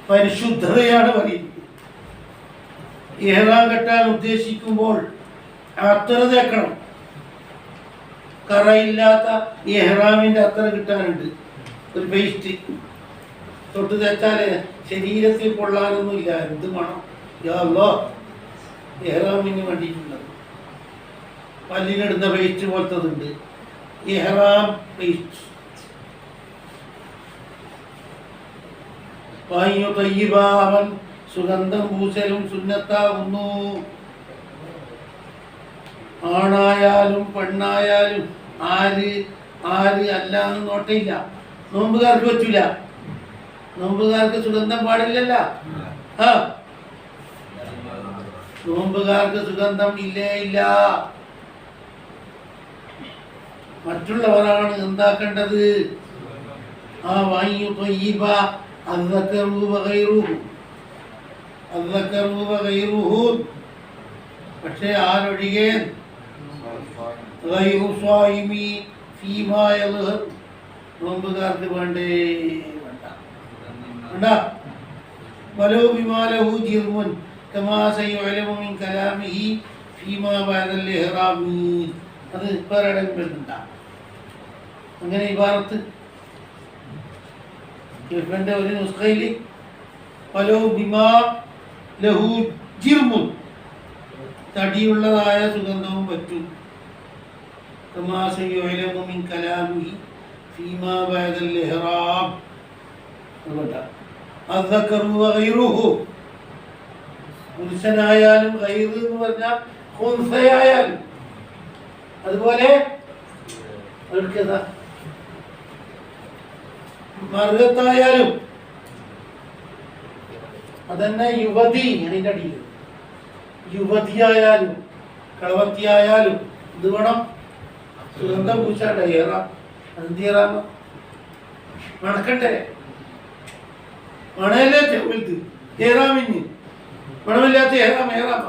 പരിശുദ്ധതയാണ് പറയുന്നത്. ഇഹ്റാം കെട്ടാൻ ഉദ്ദേശിക്കുമ്പോൾ അത്തറ തേക്കണം. കറയില്ലാത്ത ഇഹ്റാമിന്റെ അത്തറ കിട്ടാനുണ്ട്, ഒരു പേസ്റ്റ് തൊട്ട് തേച്ചാൽ ശരീരത്തിൽ കൊള്ളാനൊന്നുമില്ല. എന്ത് വേണം ഇഹ്റാമിന് വേണ്ടിയിട്ടുള്ളത്. പല്ലിനിടുന്ന പേസ്റ്റ് പോലത്തതുണ്ട്, ഇഹ്റാം പേസ്റ്റ്. അവൻ സുഗന്ധം പൂശലും സുന്നത്താവുന്നു. ആണായാലും പെണ്ണായാലും ആര് ആര് അല്ലാന്ന് നോട്ടയില്ല. നോമ്പുകാർക്ക് പറ്റൂല, നോമ്പുകാർക്ക് സുഗന്ധം പാടില്ലല്ല. ആ നോമ്പുകാർക്ക് സുഗന്ധം ഇല്ലേ ഇല്ല. മറ്റുള്ളവരാണ് എന്താക്കേണ്ടത്. ആ വായു ത്വയ്യിബ അദ്ദക്കറു വഗൈറുഹു, അദ്ദക്കറു വഗൈറുഹു. പക്ഷേ ആരൊഴികെ ഗൈറു സ്വായിമി ഫീമാ യൽഹർ, നോമ്പുകാർക്ക് വേണ്ടേ വേണ്ട വേണ്ട. വലോ ബിമാ ലഹു ജിർമുൻ കമാ സയുഅലമു മിൻ കലാമിഹി ഫീമാ ബഅദൽ ഇഹ്റാമി. അത് വേറെ വരുന്നുണ്ട അങ്ങനെ ഇബാറത്ത്. ഇവന്റെ ഒരു നുസ്ഖയിൽ വലോ ബിമാ ലഹു ജിർമുൻ, തടിയുള്ളതായ സുഗന്ധവും പറ്റും. കമാ സയുഅലമു മിൻ കലാമിഹി ഫീമാ ബഅദൽ ഇഹ്റാം. അദ്ദക്കറു വഗൈറുഹു, പുരുഷനായാലും ഗൈർ എന്ന് പറഞ്ഞാൽ ഖുൻസയായാലും, അതുപോലെ മർഗത്തായാലും അതന്നെ. യുവതി അതിൻ്റെ അടിയിൽ യുവതിയായാലും കളവത്തിയായാലും ഇത് വേണം, സുഗന്ധം പൂച്ചാണ്ട ഏറാം. അതെന്ത് ഏറാമ മണക്കട്ടെ, മണയല്ലേ വലുത് ഏറാമിന്, മണമില്ലാത്ത ഏറാമ ഏറാമ.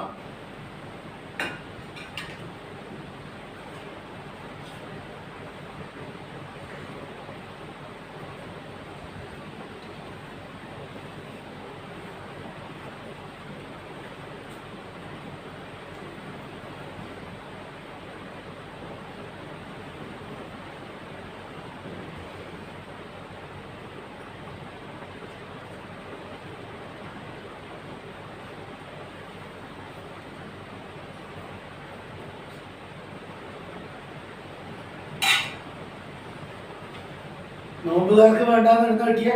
നോമ്പുകാർക്ക് വേണ്ടാന്ന് എടുത്ത് കിട്ടിയ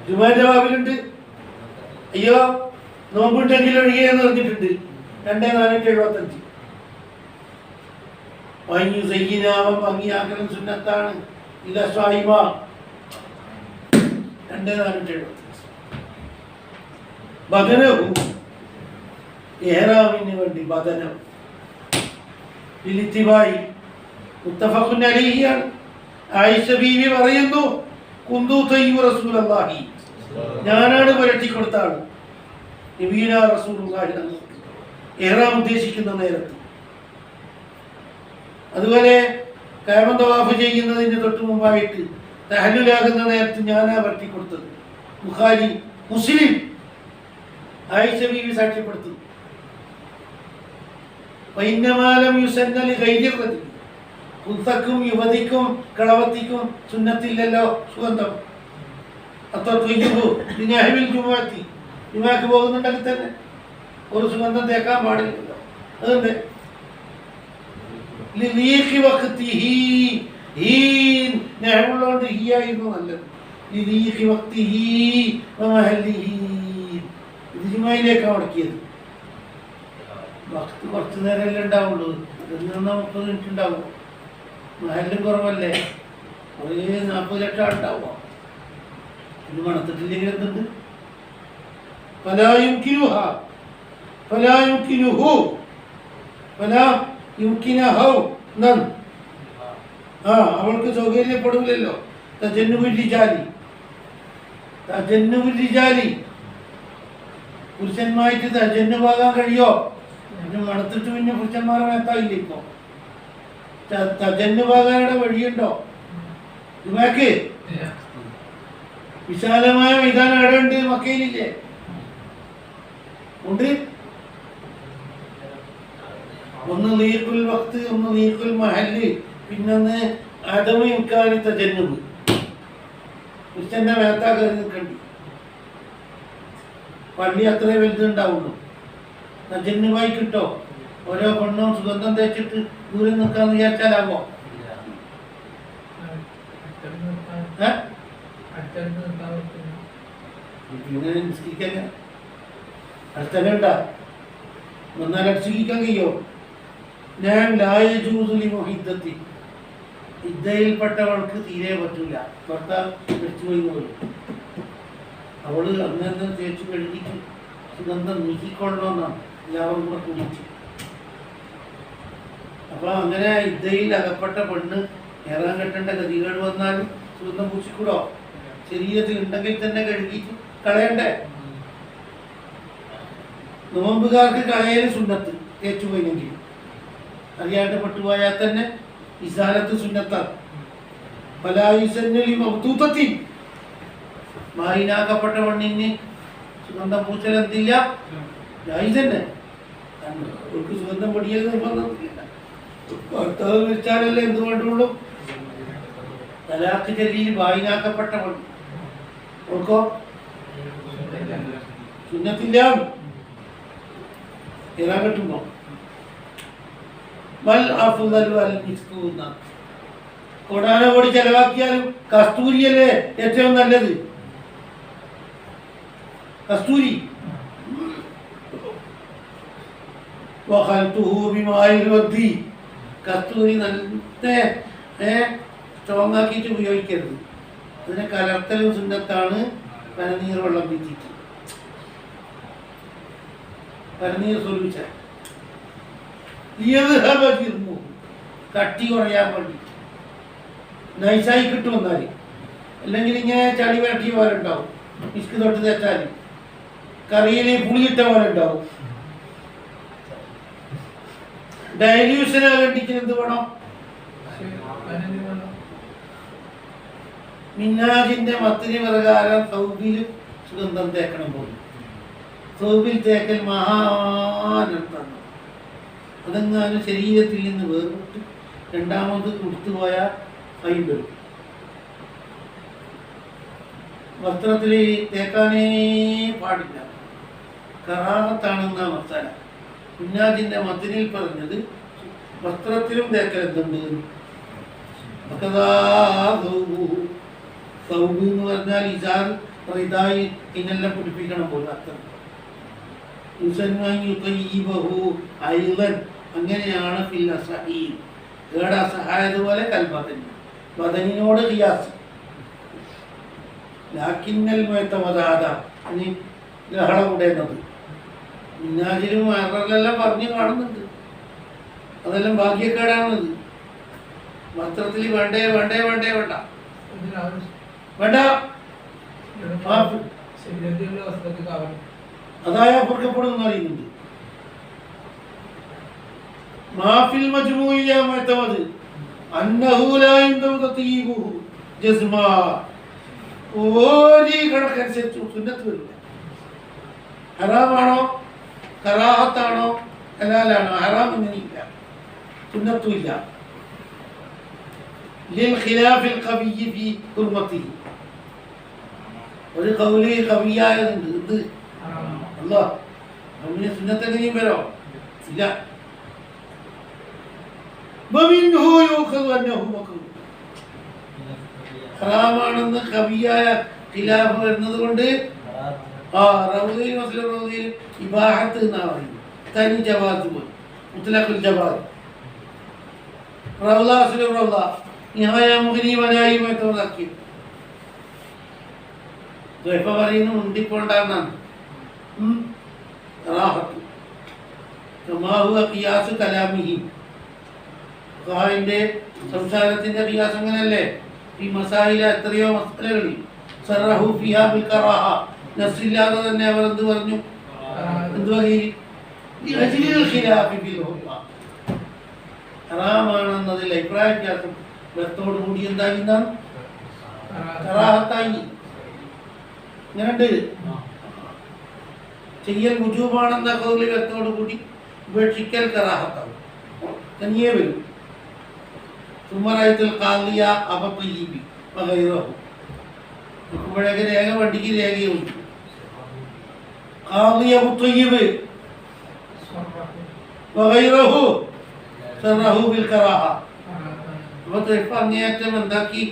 ജുമാന്റെ ബാബിലുണ്ട്. അയ്യോ നോമ്പിട്ടെങ്കിൽ ഒഴികെന്ന് പറഞ്ഞിട്ടുണ്ട്. 2475 വൈകി സയ്യിനാമം ഭംഗിയാക്കലും സുന്നത്താണ്. ഇല്ല സ്വായിമ 2475. ബദനവും ഇഹ്റാമിന് വേണ്ടി ബദനം ഇലിത്തിബായി മുത്തഫഖുൻ അലൈഹിയാണ്. ആയിഷ ബീവി പറയുന്നു, കുന്തു തയ്യു റസൂലുള്ളാഹി, ഞാനാണ് പുരട്ടി കൊടുത്ത ആൾ. നബീന റസൂലുള്ളാഹി ഇഹ്റാം ഉദ്ദേശിക്കുന്ന നേരത്ത്. അതുപോലെ കഅബ തവാഫ് ചെയ്യുന്നതിന് തൊട്ട് മുമ്പായിട്ട് തഹല്ലുലാകുന്ന നേരത്ത് ഞാനാ പുരട്ടി കൊടുത്തത്. ബുഖാരി മുസ്ലിം ആയിഷ ബീവി സാക്ഷ്യപ്പെടുത്തുന്നു. വൈന്നമാലം യുസന്നലി ഗൈരി റജുൽ, കുന്തക്കും യുവതിക്കും കളവത്തിക്കും സുന്നത്തില്ലല്ലോ സുഗന്ധം. ജുമാക്ക് പോകുന്നുണ്ടെങ്കിൽ തന്നെ ഒരു സുഗന്ധം തേക്കാൻ പാടില്ലല്ലോ. അതുകൊണ്ട് നെഹ്റുള്ളതുകൊണ്ട് ഹീയായിരുന്നു നല്ലത്. ഇത് ജുമായിലേക്കാണ് മുടക്കിയത്. വക്ത് കുറച്ച് നേരമല്ലേ ഉണ്ടാവുള്ളൂ, അതിൽ നിന്ന് 30 മിനിറ്റ് ഉണ്ടാവും. മഹല്ലും കുറവല്ലേ, കുറേ 40 ലക്ഷം ആളുണ്ടാവുക. ഇത് മണത്തിട്ടില്ലെങ്കിൽ എന്തുണ്ട്? അവൾക്ക് സൗകര്യപ്പെടില്ലല്ലോ. പുരുഷന്മായിട്ട് തജന്നുവാകാൻ കഴിയോ? മണത്തിട്ട് പിന്നെ പുരുഷന്മാരെ മേത്താവില്ല. ഇപ്പൊ തജന്നുവാകാനുള്ള വഴിയുണ്ടോ? ജുമാക്ക് വിശാലമായ മൈതാനം എവിടെ ഉണ്ട്? മക്കയിലില്ലേ? ഉണ്ട്. ഒന്ന് ലീഖുൽ വഖ്ത്, ഒന്ന് ലീഖുൽ മഹല്ല്, പിന്നൊന്ന് അദമ ഇംകാനി തജന്നുബ്. ക്രിസ്ത്യന്റെ മേത്താ കയറി നിൽക്കണ്ടി. പള്ളി അത്രേ വലുതുണ്ടാവുള്ളൂ. തജന്നുബായി കിട്ടോ? ഓരോ പെണ്ണും സുഗന്ധം തേച്ചിട്ട് ദൂരെ നിൽക്കാന്ന് വിചാരിച്ചാലാവോ? ഇങ്ങനെ നിസ്കരിക്കാൻ അടുത്തന്നെ ഉണ്ടാ വന്നാൽ അടിച്ചിരിക്കാൻ കഴിയോ? ഞാൻ ലായജൂസുലി മൊഹിദ്ദത്തി, ഇദ്ദയിൽപ്പെട്ടവൾക്ക് തീരെ പറ്റൂല. ഭർത്താവ് മരിച്ചുപോയി പോലും അവള് അന്നേരം തേച്ച് കഴുകിച്ച് സുഗന്ധം നീക്കിക്കൊള്ളണമെന്നാണ് എല്ലാവരും കൂടെ കുടിച്ചു. അപ്പൊ അങ്ങനെ ഇദ്ദയിൽ അകപ്പെട്ട പെണ്ണ് ഏറാൻ കെട്ടേണ്ട ഗതികേട് വന്നാലും സുഗന്ധം പൂച്ചിക്കൂടോ? ശരീരത്തിൽ ഉണ്ടെങ്കിൽ തന്നെ കഴുകിച്ച് കളയണ്ടേ? നോമ്പുകാർക്ക് കളയല് സുന്നത്ത്, തേച്ചുപോയില്ലെങ്കിൽ. അറിയാണ്ട് പെട്ടുപോയാൽ തന്നെ ഇസാലത്ത് സുന്നത്താണ്. മായിനാക്കപ്പെട്ട പെണ്ണിന് സുഗന്ധം പൂച്ചലെന്തില്ല, തന്നെ അവർക്ക് സുഗന്ധം പൊടിയൽ നിർബന്ധമില്ല. ഭർത്താവ് വെച്ചാലല്ലേ എന്ത് വേണ്ടുള്ളൂ? തലാഖ് ചൊല്ലി വായിനാക്കപ്പെട്ട പെണ്ണ് ഓർക്കോ സുന്നത്തില്ല. ഇറാൻ കിട്ടുമ്പോ കൊടാനോടി ചെലവാക്കിയാലും കസ്തൂരിയല്ലേ ഏറ്റവും നല്ലത്. കസ്തൂരി കസ്തൂരി നല്ല സ്ട്രോങ് ആക്കിയിട്ട് ഉപയോഗിക്കരുത്. അതിനെ കലർത്തലും സുന്നത്താണ്. പനനീർ വെള്ളം പിച്ചിട്ട് പനനീർ സൊല്ലിച്ച കട്ടി കുറയാൻ വേണ്ടി നൈസായി കിട്ടുമെന്നാൽ. അല്ലെങ്കിൽ ഇങ്ങനെ ചളി വരട്ടിയ പോലെ ഉണ്ടാവും. ഇഷ്ക് തൊട്ട് തേച്ചാൽ കറിയിൽ പുളിയിട്ട പോലെ ഉണ്ടാവും. ഡൈല്യൂഷന് വേണ്ടിക്ക് എന്ത് വേണം? മിന്നാജിന്റെ മത്തിന് പ്രകാരം സൗബിലും സുഗന്ധം തേക്കണം പോലും. സൗബിൽ തേക്കൽ മഹാനർത്താണ്. അതെങ്ങാനും ശരീരത്തിൽ നിന്ന് വേർപെട്ട് രണ്ടാമത് കൊടുത്തുപോയാൽ ഫൈൻ വരും. വസ്ത്രത്തിൽ തേക്കാനേ പാടില്ല. കറാഹത്താണെന്ന മസാല. മിന്നാജിന്റെ മത്തിനിൽ പറഞ്ഞത് വസ്ത്രത്തിലും തേക്കൽ എന്തുണ്ട്? സൗബ് എന്ന് പറഞ്ഞാൽ ഇസാർ ഇതായി ഇങ്ങനെല്ലാം പിടിപ്പിക്കണം പോലും അർത്ഥം. അങ്ങനെയാണ് ഫിൽ അസഹീ. ഏടെ അസഹായതുപോലെ കൽബദനി, ബദനിനോട് ഖിയാസ്. ലാക്കിന്നൽ മുഅ്തമദാദ ഇനി ലഹള കൂടേണ്ടത്. മിന്നാജിലും അറലെല്ലാം പറഞ്ഞു കാണുന്നുണ്ട്. അതെല്ലാം ഭാഗ്യക്കേടാണത്. വസ്ത്രത്തിൽ വേണ്ടേ വേണ്ടേ വേണ്ടേ വേണ്ട വേണ്ട അതായ പൊറുക്കപ്പെടുമെന്ന് അറിയുന്നുണ്ട്. മാഫിൽ മജ്മൂഇയ മുഅ്തമദ് അന്നഹു ലാ യൻദു തതീബുഹു ജസ്മാ. ഓരി കണക്കനുസരിച്ച് സുന്നത്ത് വരില്ല. ഹറാമാണോ കറാഹത്താണോ ഹലാലാണോ? ഹറാം ഇങ്ങനെയില്ല, സുന്നത്തും ഇല്ല. ലിൽഖിലാഫിൽ ഖവിയ്യി ഫീ ഹുർമത്തിഹി. ഒരു ഖൗലി ഖവിയായതുണ്ട്. ഇത് അല്ലാഹ് അവന് സുന്നത്തെങ്ങനെയും വരോ? ഇല്ല. വമിൻഹു യൂഖദു അന്നഹു മക്റൂഹ്. ഹറാമാണെന്ന് ഖവിയായ ഖിലാഫ് വരുന്നത് കൊണ്ട് റൗദയിൽ മസ്ലം റൗദയിൽ ഇബാഹത്ത് എന്നാ പറയുന്നത്. തനി ജവാസ് പോയി മുത്ലഖുൽ ജവാസ്. റൗദ അസ്ലു റൗദ നിഹായ മുഗ്നി വനായി മതവദക്കി. ഇപ്പൊ പറയുന്നു മുണ്ടിക്കൊണ്ടാന്നാണ്. റാഹത്ത് കമാഹുവ ഖിയാസ് കലാമിഹി. ഖാഇന്റെ സംസാരത്തിന്റെ ഖിയാസ് അങ്ങനല്ലേ? ഈ മസായില എത്രയോ മസ്അലകളിൽ സറഹു ഫിഹാ ബിൽ കറാഹ. നസ്ഇല്ലാതെ തന്നെ അവർ എന്ത് പറഞ്ഞു? എന്ത് വകയിൽ? ലിഅജ്ലിൽ ഖിലാഫി ബിൽ ഹുർമ. ഹറാമാണെന്നതിൽ അഭിപ്രായ വ്യത്യാസം വ്യക്തോട് കൂടി എന്തായി? കറാഹത്തായി. ഇങ്ങനെയുണ്ട്. ചെയ്യൽ വുജൂബാണെന്ന കൗലികത്തോടു കൂടി ഉപേക്ഷിക്കൽ കറാഹത്താവും, തനിയേ വരും. സുമറായത്തിൽ കാലിയ അബത്തയ്യബി വഗൈറഹു നിൽക്കുമ്പോഴേക്ക് രേഖ വണ്ടിക്ക് രേഖയുണ്ട്. കാലിയ മുത്തയ്യിബ് വഗൈറഹു സറഹു ബിൽ കറാഹ. അപ്പോൾ തെളിപ്പ് അങ്ങേയറ്റം എന്താക്കി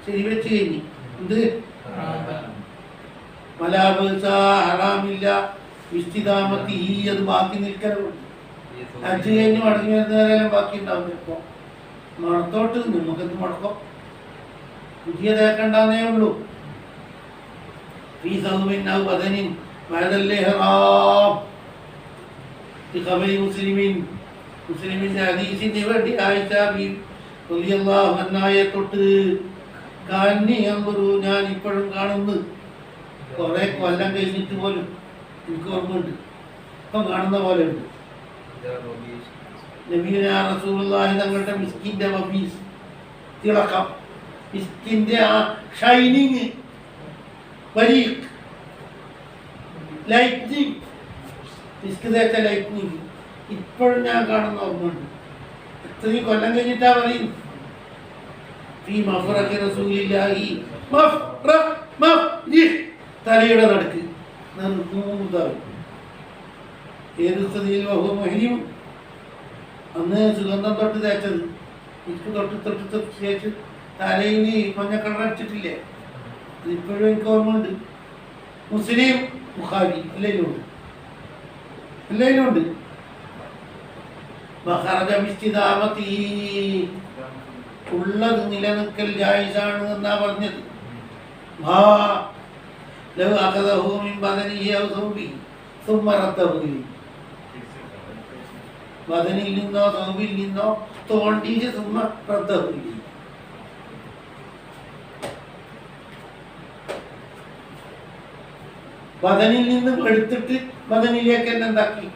ശരിവെച്ച് കഴിഞ്ഞു. എന്ത് മലാബസ ഹറാമില്ല, വിസ്തിദാമത്തി അത് ബാക്കി നിൽക്കലുണ്ട്. അഞ്ച് കഴിഞ്ഞ് മടങ്ങി വരുന്നവരെല്ലാം ബാക്കി ഉണ്ടാവും. ചിലപ്പോൾ മണത്തോട്ട് നമുക്കെന്ത് മുടക്കം, പുതിയ തേക്കണ്ടെന്നേ ഉള്ളൂ. മുസ്ലിമിന്റെ ഹദീസിന് വേണ്ടി ആയിഷ റളിയല്ലാഹു അൻഹയെ തൊട്ട് ഞാൻ ഇപ്പോഴും കാണുന്നു. കുറെ കൊല്ലം കഴിഞ്ഞിട്ട് പോലും എനിക്ക് ഓർമ്മയുണ്ട്, ഇപ്പം കാണുന്ന പോലെ ഉണ്ട്. നബിയുനാ റസൂലുള്ളാഹി തങ്ങളുടെ മിസ്കിന്റെ വബീസ് തിളക്കം, മിസ്കിന്റെ ആ ഷൈനിങ്, ബരീഖ് ലൈറ്റ്നിങ്, മിസ്ക് തേച്ച ലൈറ്റ്നിങ് ഇപ്പോഴും ഞാൻ കാണുന്ന ഓർമ്മയുണ്ട്. എത്രയും കൊല്ലം കഴിഞ്ഞിട്ടാ പറയും തലയുടെ നടുക്ക് ഏത് സ്ഥിതിയിൽ മുഹരിയും അന്ന് സുഗന്ധം തൊട്ട് തേച്ചത്, എനിക്ക് തൊട്ട് തൊട്ട് തൊട്ട് തേച്ച് തലയിൽ മഞ്ഞക്കളർ അടിച്ചിട്ടില്ലേ, അതിപ്പോഴും എനിക്ക് ഓർമ്മയുണ്ട്. മുസ്ലിം ബുഖാരി എല്ലാവരുമുണ്ട്, എല്ലാവരുമുണ്ട്. ഉള്ളത് നിലനിൽക്കൽ ജായിസാണ് എന്നാ പറഞ്ഞത്. ബദനിൽ നിന്നോ സൗബിൽ നിന്നോ തോണ്ടിച്ച് സുമ്മ റദ്ദഹു. ബദനിൽ നിന്ന് എടുത്തിട്ട് ബദനിലേക്ക് തന്നെ എന്താക്കി,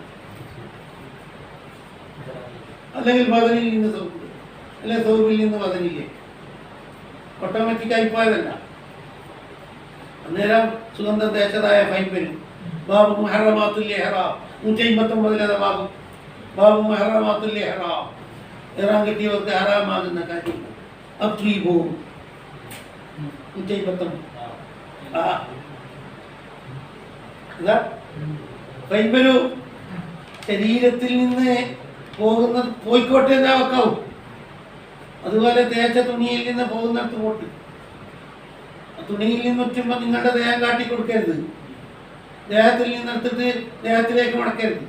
അല്ലെങ്കിൽ ബദനിൽ നിന്ന് സൗബ്, അല്ലെ സൗബിൽ നിന്ന് ബദനിലേക്ക് ഓട്ടോമാറ്റിക്കായി പോയതല്ല. അന്നേരം സുഗന്ധം തേച്ചതായ ഫൈൻ വരും. ബാബു മുഹറമാത്തുൽ ഇഹ്റാം 159 ബാബു, ബാബു മുഹറമാത്തുൽ ഇഹ്റാം, ഇഹ്റാം കെട്ടിയവർക്ക് ഹറാമാകുന്ന കാര്യങ്ങൾ. അത്രീബു 159 ഫൈൻ വരൂ. ശരീരത്തിൽ നിന്ന് പോകുന്നത് പോയിക്കോട്ടെ എന്നാ വെക്കാവും. അതുപോലെ തേച്ച തുണിയിൽ നിന്ന് പോകുന്നിടത്ത് പോട്ട്. തുണിയിൽ നിന്ന് ഉറ്റുമ്പോൾ നിങ്ങളുടെ ദേഹം കാട്ടി കൊടുക്കരുത്. ദേഹത്തിൽ നിന്നെടുത്തിട്ട് ദേഹത്തിലേക്ക് മടക്കരുത്.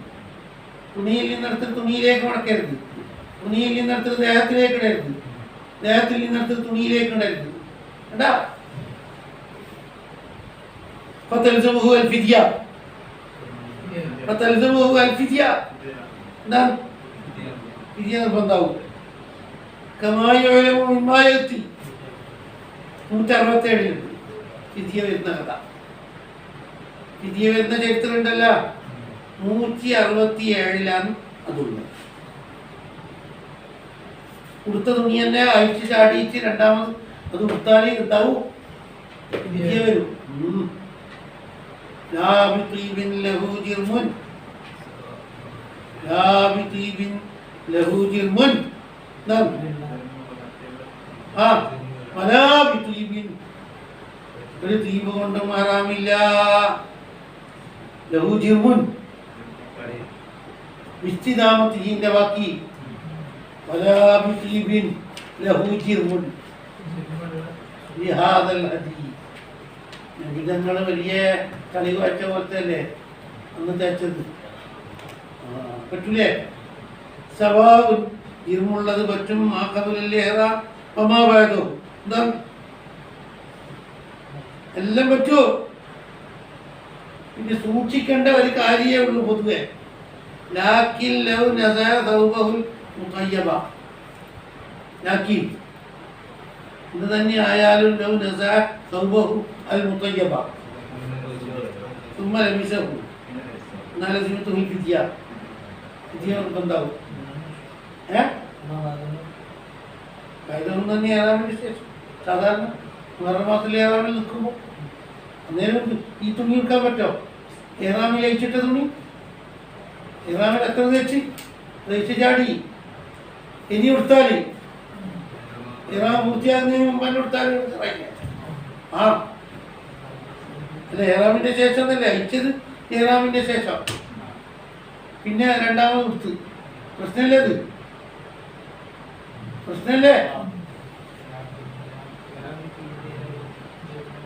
തുണിയിൽ നിന്നെടുത്തിട്ട് തുണിയിലേക്ക് മടക്കരുത്. തുണിയിൽ നിന്നെടുത്തിട്ട് ദേഹത്തിലേക്ക് ഇടരുത്. ദേഹത്തിൽ നിന്നെടുത്തിട്ട് തുണിയിലേക്ക് ഇടരുത്. കേട്ടാ? എന്താണ് ഫിദിയ നിർബന്ധാവും. 167 ഫിദിയ വരുന്ന കഥ, ഫിദിയ വരുന്ന ചരിത്രം ഉണ്ടല്ല. 167 അതുള്ളത്. ഉടുത്ത തുണി തന്നെ അഴിച്ച് ചാടിയിട്ട് രണ്ടാമത് അത് ഉടുത്താലേ ഉണ്ടാവും, ഫിദിയ വരും. ഒരു തീപ് കൊണ്ടും ഹറാമില്ല. ലഹൂജിർമുൻ വിസ്തിദാമത്തിന്റെ ബാക്കി വലാബിതീബിൻ ലഹൂജിർമുൻ ബിഹാദൽ ഹദീ. നബിതങ്ങൾ വലിയ കളി വാഴ്ച പോലത്തെ അല്ലേ അന്ന് തേച്ചത്. പറ്റൂലേ? സവാബ് ഇരുമുള്ളത് പറ്റും. ആ കബലല്ലേറാ പമാവായതോ എന്താ എല്ലാം പറ്റുമോ? പിന്നെ സൂക്ഷിക്കേണ്ട ഒരു കാര്യമേ ഉള്ളൂ പൊതുവെ. ലാക്കിൻ ലൗ നസഅ സൗബഹുൽ മുഖയ്യബ, ലാക്കിൻ ഇത് തന്നെ ആയാലും ലൗ നസഅ സൗബഹു അൽ മുഖയ്യബ ثم لبسه لزمته الفدية. ഫിദിയ നിർബന്ധാവും. ഇതൊന്നും തന്നെ ഏറാമിന് ശേഷം സാധാരണ മുഹറമാസത്തിൽ ഏറാമിൽ നിൽക്കുമ്പോൾ അന്നേരം ഈ തുണി എടുക്കാൻ പറ്റോ? ഇഹ്റാമിൽ അയച്ചിട്ട തുണി ഇഹ്റാമിൽ എത്ര തേച്ച് ചാടി. ഇനി എടുത്താൽ ഇഹ്റാം പൂർത്തിയാകുന്നതിന് മുമ്പ് തന്നെ എടുത്താൽ ആ അല്ല, ഇഹ്റാമിന്റെ ശേഷം എന്നല്ലേ അയച്ചത്? ഇഹ്റാമിന്റെ ശേഷം പിന്നെ രണ്ടാമത് എടുത്ത്. പ്രശ്നമല്ലേ അത്? പ്രശ്നമല്ലേ?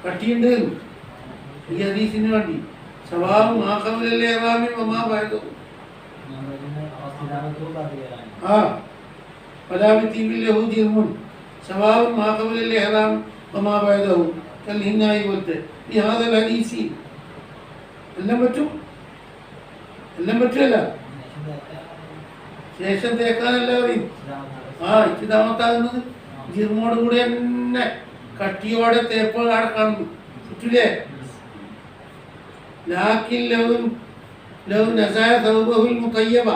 കട്ടിയുണ്ട് ഈ ഹദീസിന് വേണ്ടി. സവാബ് മാഖബലല്ലേ ഇഹ്റാമിൽ വമാ ബഅദഹു. ആ വലാബിത്തിബിൽ ലഹു ജിർമുൻ സവാബ് മാഖബലല്ലേ ഇഹ്റാം വമാ ബഅദഹു കൽഹിന്നായി പോലത്തെ ഈ ഹാദൽ ഹദീസി എല്ലാം പറ്റും. എല്ലാം പറ്റുമല്ല. ശേഷം തേക്കാനല്ല പറയും. ആ ഇതാമത്താകുന്നത് ജിർമോട് കൂടി തന്നെ കട്ടിയോടെ തേപ്പ് അവിടെ കാണുന്നു. പറ്റൂലേ? ലാക്കിൻ ലൗ നസായ തൗബഹുൽ മുതയ്യബ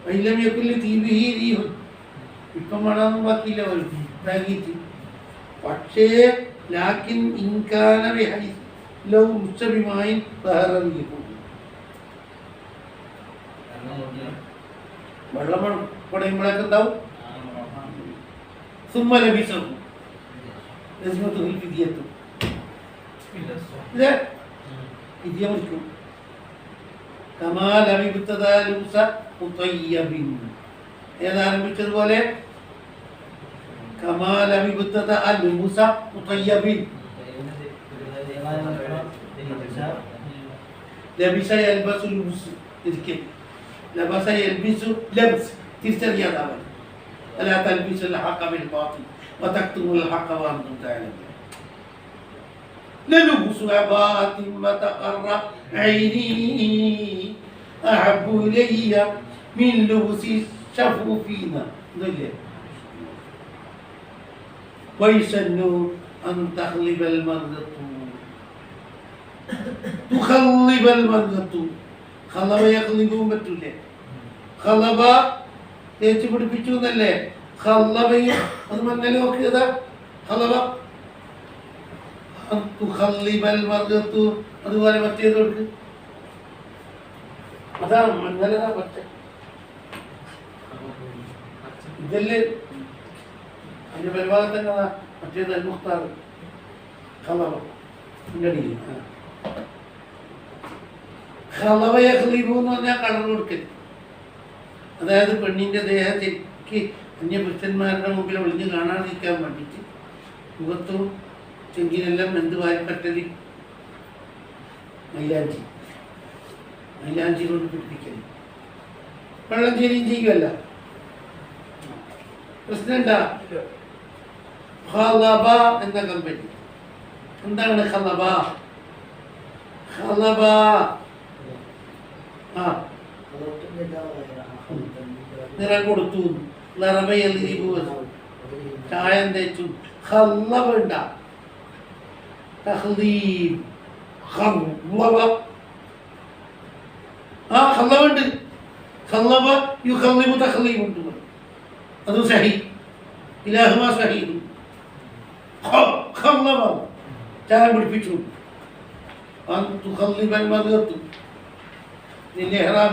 വൈലം യകുൽ തീബിഹി റീഹുൻ. ഇപ്പം വേണമെന്നും ബാക്കിയില്ല ഒരു ഇതാക്കിയിട്ട്. പക്ഷേ ലാക്കിൻ ഇൻകാന ബിഹൈസ് ലൗ മുസ്തബിമായി ബഹററിയും വെള്ളം പടയുമ്പോഴൊക്കെ ഉണ്ടാവും. സുമ്മല ബിസവും വിധിയെത്തും. വിധിയെ മുറിക്കും. ഏതാരംഭിച്ചതുപോലെ തിരിച്ചറിയാതാവൻ. ألا تلبسوا الحق بالباطل وتكتموا الحق وأنتم تعلمون. للبس عباءة وتقر عيني أحب إلي من لبس الشفوفين ويسن أن تخلب المرأة تخلب المرأة خلب يخلبون بتولي خلب തേച്ച് പിടിപ്പിച്ചു എന്നല്ലേ? ഖല്ലബയും അത് മണ്ണല് നോക്കിയതാ. ഖല്ലബ അതുപോലെ മറ്റേത് കൊടുക്ക്. അതാണ് മണ്ണലതാ പറ്റ. ഇതല്ലേ അതിന്റെ പരിഭാഗം തന്നെ മറ്റേത് അൽ മുഖ്താർ ഖല്ലബ. ഖല്ലബ യഖ്ലിബു എന്ന് പറഞ്ഞാൽ കളർ കൊടുക്കൽ. അതായത് പെണ്ണിൻ്റെ ദേഹത്തേക്ക് അന്യപുരുഷന്മാരുടെ മുമ്പിൽ ഒളിഞ്ഞ് കാണാതിരിക്കാൻ വേണ്ടിയിട്ട് മുഖത്തും ചെങ്കിനെല്ലാം എന്ത് വാരിപ്പറ്റൽ മൈലാഞ്ചി കൊണ്ട് പിടിപ്പിക്കൽ. വെള്ളം ചേരിയും ചെയ്യുമല്ല. പ്രശ്നമുണ്ടാ? ഖലബ എന്ന കമ്പനി. എന്താണ് ഖലബ? ഖലബ ആ നിറം കൊടുത്തു, ചായം തേച്ചു. ഖല്ലബണ്ട തഖ്ലീബ് ഖല്ലബ. ആ ഖല്ലബുണ്ട്. ഖല്ലബ യുഖല്ലിബു തഖ്ലീബുണ്ട്. അത് സഹീഹ്. ഇലാഹുമാ സഹീഹ്. ഖല്ലബ ചായം പിടിപ്പിച്ചു. അൻ തുഖല്ലിബൽ മർഅത്തു ലിൽ ഇഹ്റാം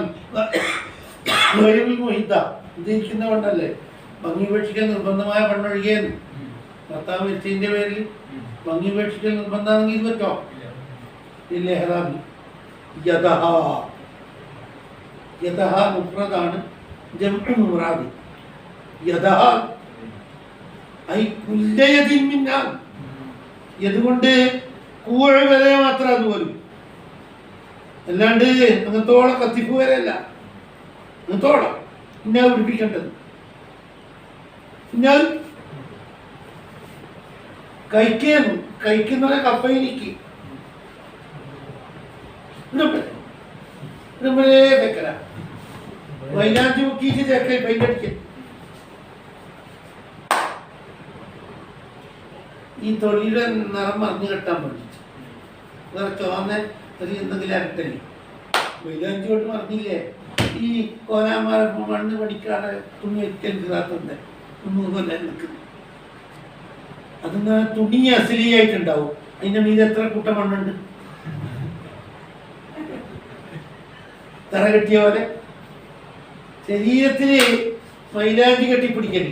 ഉദ്ദേശിക്കുന്ന പെണ്ണല്ലേ? ഭംഗി ഉപേക്ഷിക്കൽ നിർബന്ധമായ പെണ്ണൊഴികേന്ന് ഭർത്താവ് മരിച്ചതിന്റെ പേരിൽ ഭംഗി ഉപേക്ഷിക്കൽ നിർബന്ധമാണെങ്കിൽ ഇത് പറ്റോ? ഇല്ല. ഇഹ്റാമി യദഹ മുഫ്രദാണ്, ജംഉ മുറാദ്. യദഹ ഐ കുല്ല യദിൻ മിന്നാ. യതുകൊണ്ട് കൂഴ വരെ മാത്രം അത് വരും. അല്ലാണ്ട് അങ്ങനത്തോളം കത്തിപ്പ് വരെയല്ല. അങ്ങനത്തോളം പിന്നെ പിടിപ്പിക്കേണ്ടത്. ഞാൻ കഴിക്കുന്ന കപ്പയിലേക്ക് വെക്കല വൈലാഞ്ചി മുക്കിയിട്ട് ചേർക്ക പെയിന്റടിക്കൽ. ഈ തൊഴിയുടെ നിറം മറിഞ്ഞു കെട്ടാൻ വേണ്ടിട്ട് വേറെ ചോന്ന ഒരു എന്തെങ്കിലും അരട്ടല് വൈലാഞ്ചി കൊണ്ട് മറിഞ്ഞില്ലേ? ഈ കോലാമാരെ മണ്ണ് പഠിക്കാതെ തുണി വെക്കാൻ കിറാത്തുണ്ട് 300 കൊല്ലം നിൽക്കുന്നു. അതിങ്ങനെ തുണി അസലിയായിട്ടുണ്ടാവും. അതിന്റെ മീത് എത്ര കൂട്ടം മണ്ണുണ്ട്, തറ കെട്ടിയ പോലെ. ശരീരത്തിന് മൈലാഞ്ചി കെട്ടിപ്പിടിക്കല്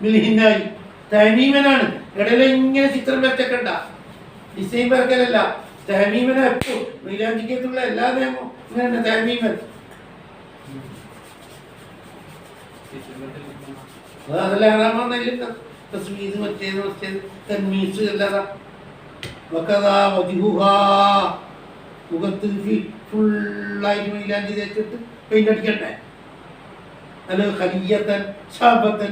മിൽഹിന്നായി തഹമീമനാണ്. ഇടയില ഇങ്ങനെ ചിത്രം വരച്ചൊക്കെണ്ട, ഡിസൈൻ വരക്കലല്ല. തഹമീമന എപ്പോ മൈലാഞ്ചിക്കത്തുള്ള എല്ലാ നിയമവും ഇങ്ങനെ തഹമീമൻ. അതെല്ലാം ഹറാമാന്നല്ല. തസ്മീസ് മറ്റേത് മറ്റേത് തന്മീസ് അല്ലാതാ. മുഖത്ത് ഫുള്ളായിട്ട് മൈലാഞ്ചി തേച്ചിട്ട് പെയിന്റ് അടിക്കണ്ടേ? അല്ല ഖലിയത്തൻ ശാബത്തൻ,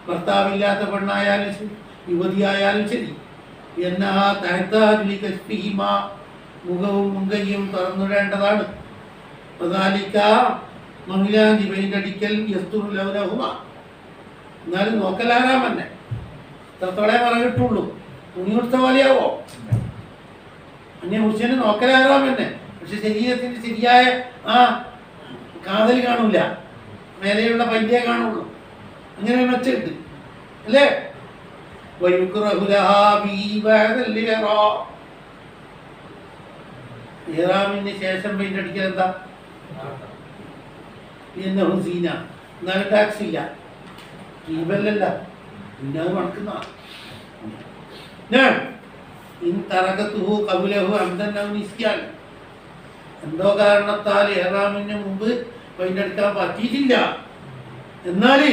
ഭർത്താവില്ലാത്ത പെണ്ണായാലും ശരി യുവതിയായാലും ശരി, എന്നാ തഹത്താജുലി കശ്ഫിഹിമ, മുഖവും മുങ്കയും തുറന്നിടേണ്ടതാണ്. പ്രധാനിക്ക മൈലാഞ്ചി പെയിന്റ് അടിക്കൽ യസ്തുറു ലൗനഹുമ, എന്നാലും നോക്കലാരാം തന്നെ ഇത്രത്തോളെ പറഞ്ഞിട്ടുള്ളൂ. തുണി കൊടുത്ത പോലെയാവോ? അന്യ പുരുഷന് നോക്കലാറാം തന്നെ. പക്ഷെ ശരീരത്തിന്റെ ശരിയായ ആ കാതൽ കാണൂല, മേലെയുള്ള പൈന്റേ കാണുള്ളൂ. അങ്ങനെ മെച്ചുണ്ട് അല്ലേ? ഇഹ്റാമിന് ശേഷം പെയിന്റ് അടിക്കൽ എന്താ? പിന്നെ ഹുസീന, എന്നാലും ടാക്സ് ഇല്ല, ഈബല്ലല്ല, പിന്നെ അത് മണക്കുന്ന എന്തോ കാരണത്താൽ ഇഹ്റാമിന് മുമ്പ് പെയിന്റ് അടിക്കാൻ പറ്റിയിട്ടില്ല, എന്നാല്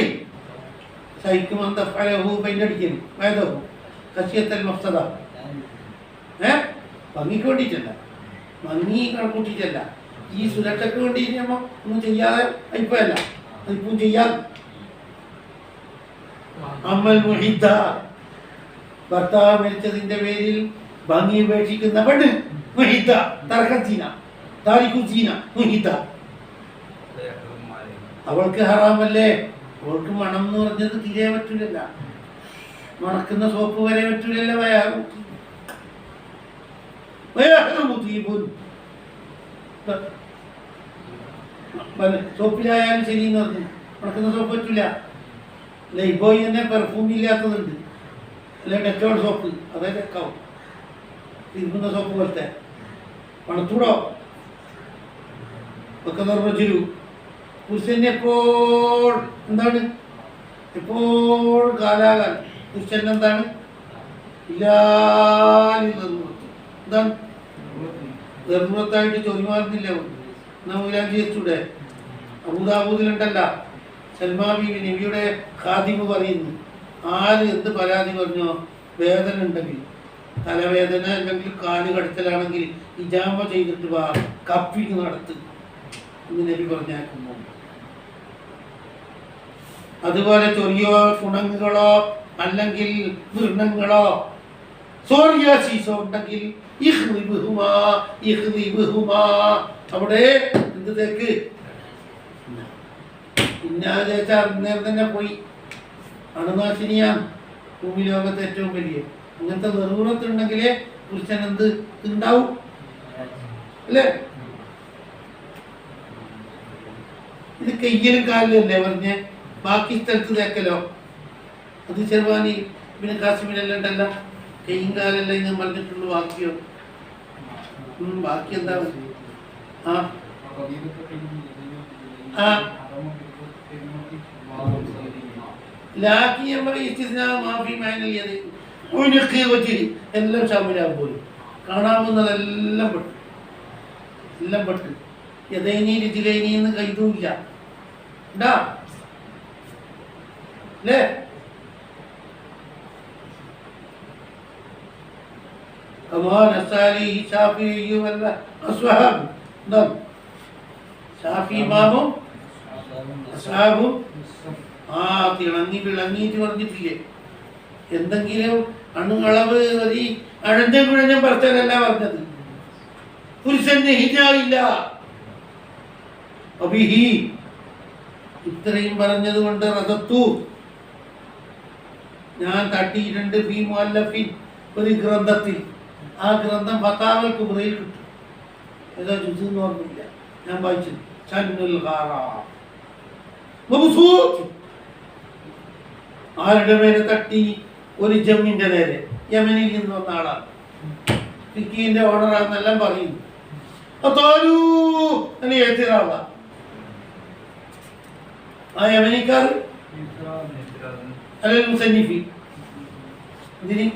പെയിന്റ് അടിക്കുന്നു. വേദവും കശ്യത്തൽ മഫ്സദ, ഭംഗിക്ക് വേണ്ടിയിട്ടല്ല, ഭംഗി കണക്കൂട്ടിയിട്ടല്ല, ഈ സുരക്ഷയ്ക്ക് വേണ്ടിയിട്ട് നമ്മൾ ഒന്നും ചെയ്യാതെ ഇപ്പല്ല, അതിപ്പം ചെയ്യാതെ. അമ്മൽ മുഹിദ്ദ, ഭർത്താവ് മരിച്ചതിന്റെ പേരിൽ ഭംഗി ഉപേക്ഷിക്കുന്ന പെണ്ണ് മുഹിദ്ദ, തർക്കത്തീന താരിഖുസീന മുഹിദ്ദ, അവൾക്ക് ഹറാമല്ലേ? അവൾക്ക് മണം എന്ന് പറഞ്ഞത് തീരെ പറ്റൂലല്ല, മണക്കുന്ന സോപ്പ് വരെ പറ്റൂലല്ല. സോപ്പിലായാലും ശരി എന്ന് പറഞ്ഞു, മണക്കുന്ന സോപ്പ് പറ്റൂല. ലൈബോയ് തന്നെ പെർഫ്യൂം ഇല്ലാത്തതുണ്ട്, അല്ലെ ഡെറ്റോൾ സോപ്പ്, അതേ വെക്കാവും. തിരുമുന്ന സോപ്പ് പോലത്തെ മണത്തൂടോ ഒക്കെ നിർവചിരു. പുരുഷന് എപ്പോൾ എന്താണ്? എപ്പോൾ കാലാകാലം പുരുഷൻ എന്താണ്? എന്താണ് ഗർഭത്തായിട്ട് ചൊരിമാറുന്നില്ല. മൈലാഞ്ചി വെച്ചൂടെ? അബൂദാബൂദിലുണ്ടല്ല, സൽമാ ബീവി നബിയുടെ ഖാദിമ് പറയുന്നു, ആര് എന്ത് പരാതി പറഞ്ഞോ, വേദന ഉണ്ടെങ്കിൽ, തലവേദന അല്ലെങ്കിൽ കാല് കടത്തലാണെങ്കിൽ ഇജാമ ചെയ്തിട്ട് വാ, കപ്പിങ് നടത്ത് എന്ന് നബി പറഞ്ഞേക്കുന്നു. അതുപോലെ ചൊറിയോ ഗുണങ്ങളോ അല്ലെങ്കിൽ വൃണങ്ങളോ സോറിയാസിസോ ഉണ്ടെങ്കിൽ അവിടെ എന്ത് തേക്ക്? പിന്നാലെ അന്നേരം തന്നെ പോയി. അണുനാശിനിയാണ് ഭൂമി ലോകത്ത് ഏറ്റവും വലിയ. അങ്ങനത്തെ നെറുകുറത്തുണ്ടെങ്കിലേ പുരുഷൻ എന്ത് ഉണ്ടാവും അല്ലേ? ഇത് കയ്യിലും കാലിലല്ലേ പറഞ്ഞ്, ബാക്കി സ്ഥലത്ത് തേക്കലോ? അത് ചെറുവാനി പിന്നെ കാശ്മീരെല്ലാം ഉണ്ടല്ല, കയ്യും കാലല്ല ഇന്ന് പറഞ്ഞിട്ടുള്ളൂ. ബാക്കിയോ? ബാക്കി എന്താ? എല്ലാം ഷാമിലാകും പോലും, കാണാവുന്നതെല്ലാം പെട്ടു, എല്ലാം പെട്ട്. യഥൈനി രുചിലൈനി എന്ന് കൈതുമില്ല ഉണ്ടാ അല്ലേ? തിളങ്ങി വിളങ്ങിയിട്ട് പറഞ്ഞിട്ടില്ലേ? എന്തെങ്കിലും അണുകളവ് ഒരു അഴഞ്ഞ കുഴഞ്ഞ പറച്ചലല്ല പറഞ്ഞത്. പുരുഷന് ഹിജാബില്ല. അബിഹി ഇത്രയും പറഞ്ഞത് കൊണ്ട് റദത്തു ഞാൻ തട്ടിയിട്ടുണ്ട് ഫീ മുഅല്ലഫിൻ, ഒരു ഗ്രന്ഥത്തിൽ. ആ ഗ്രന്ഥം ഫതാവൽ കുബ്രയിൽ കിട്ടും. ഏതോ ജുസ് എന്ന് ഓർമ്മയില്ല, ഞാൻ വായിച്ചു. ഷന്നുൽ ഖാറ മബ്സൂത്ത്, ആരുടെ മേലെ തട്ടി? ഒരു ജമ്മിന്റെ നേരെ യമനിൽ നിന്ന് വന്ന ആളാണ്, ഫിക്കിന്റെ ഓണറാന്നെല്ലാം പറയുന്നു. ആ യമനിക്കാർ അല്ലെങ്കിൽ മുസന്നിഫി ഇതിന്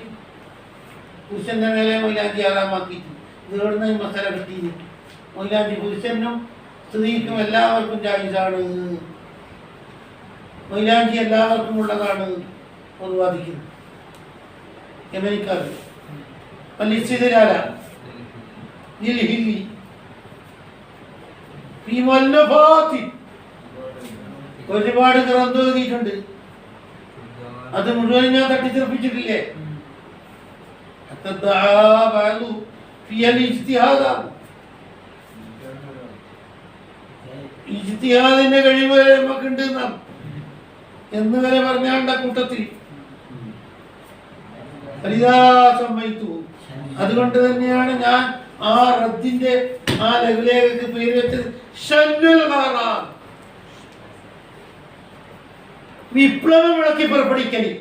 പുരുഷന്റെ മേലെ മൈലാഞ്ചി ആറാമാക്കിയിട്ട് ഇതെവിടുന്ന ഈ മസാല കിട്ടിയിന്. മൈലാഞ്ചി പുരുഷനും സ്ത്രീക്കും എല്ലാവർക്കും ജായിസാണ്, മൈലാഞ്ചി എല്ലാവർക്കും ഉള്ളതാണ് എന്ന് വാദിക്കുന്നു യമനിക്കാർ. ഒരുപാട് ഗ്രന്ഥം എഴുതിയിട്ടുണ്ട്, അത് മുഴുവൻ ഞാൻ തട്ടിത്തെറിപ്പിച്ചിട്ടില്ലേ. ഇജ്തിഹാദിന്റെ കഴിവ് വരെ നമുക്കുണ്ട് എന്ന് വരെ പറഞ്ഞാണ്ട കൂട്ടത്തിൽ. അതുകൊണ്ട് തന്നെയാണ് ഞാൻ ആ റദ്ദിന്റെ ആ ലഘുലേഖക്ക് പേര് വെച്ചത് ഷന്നുൽ ഖറാർ, വിപ്ലവം വിളക്കി പുറപ്പെടുവിക്കലി.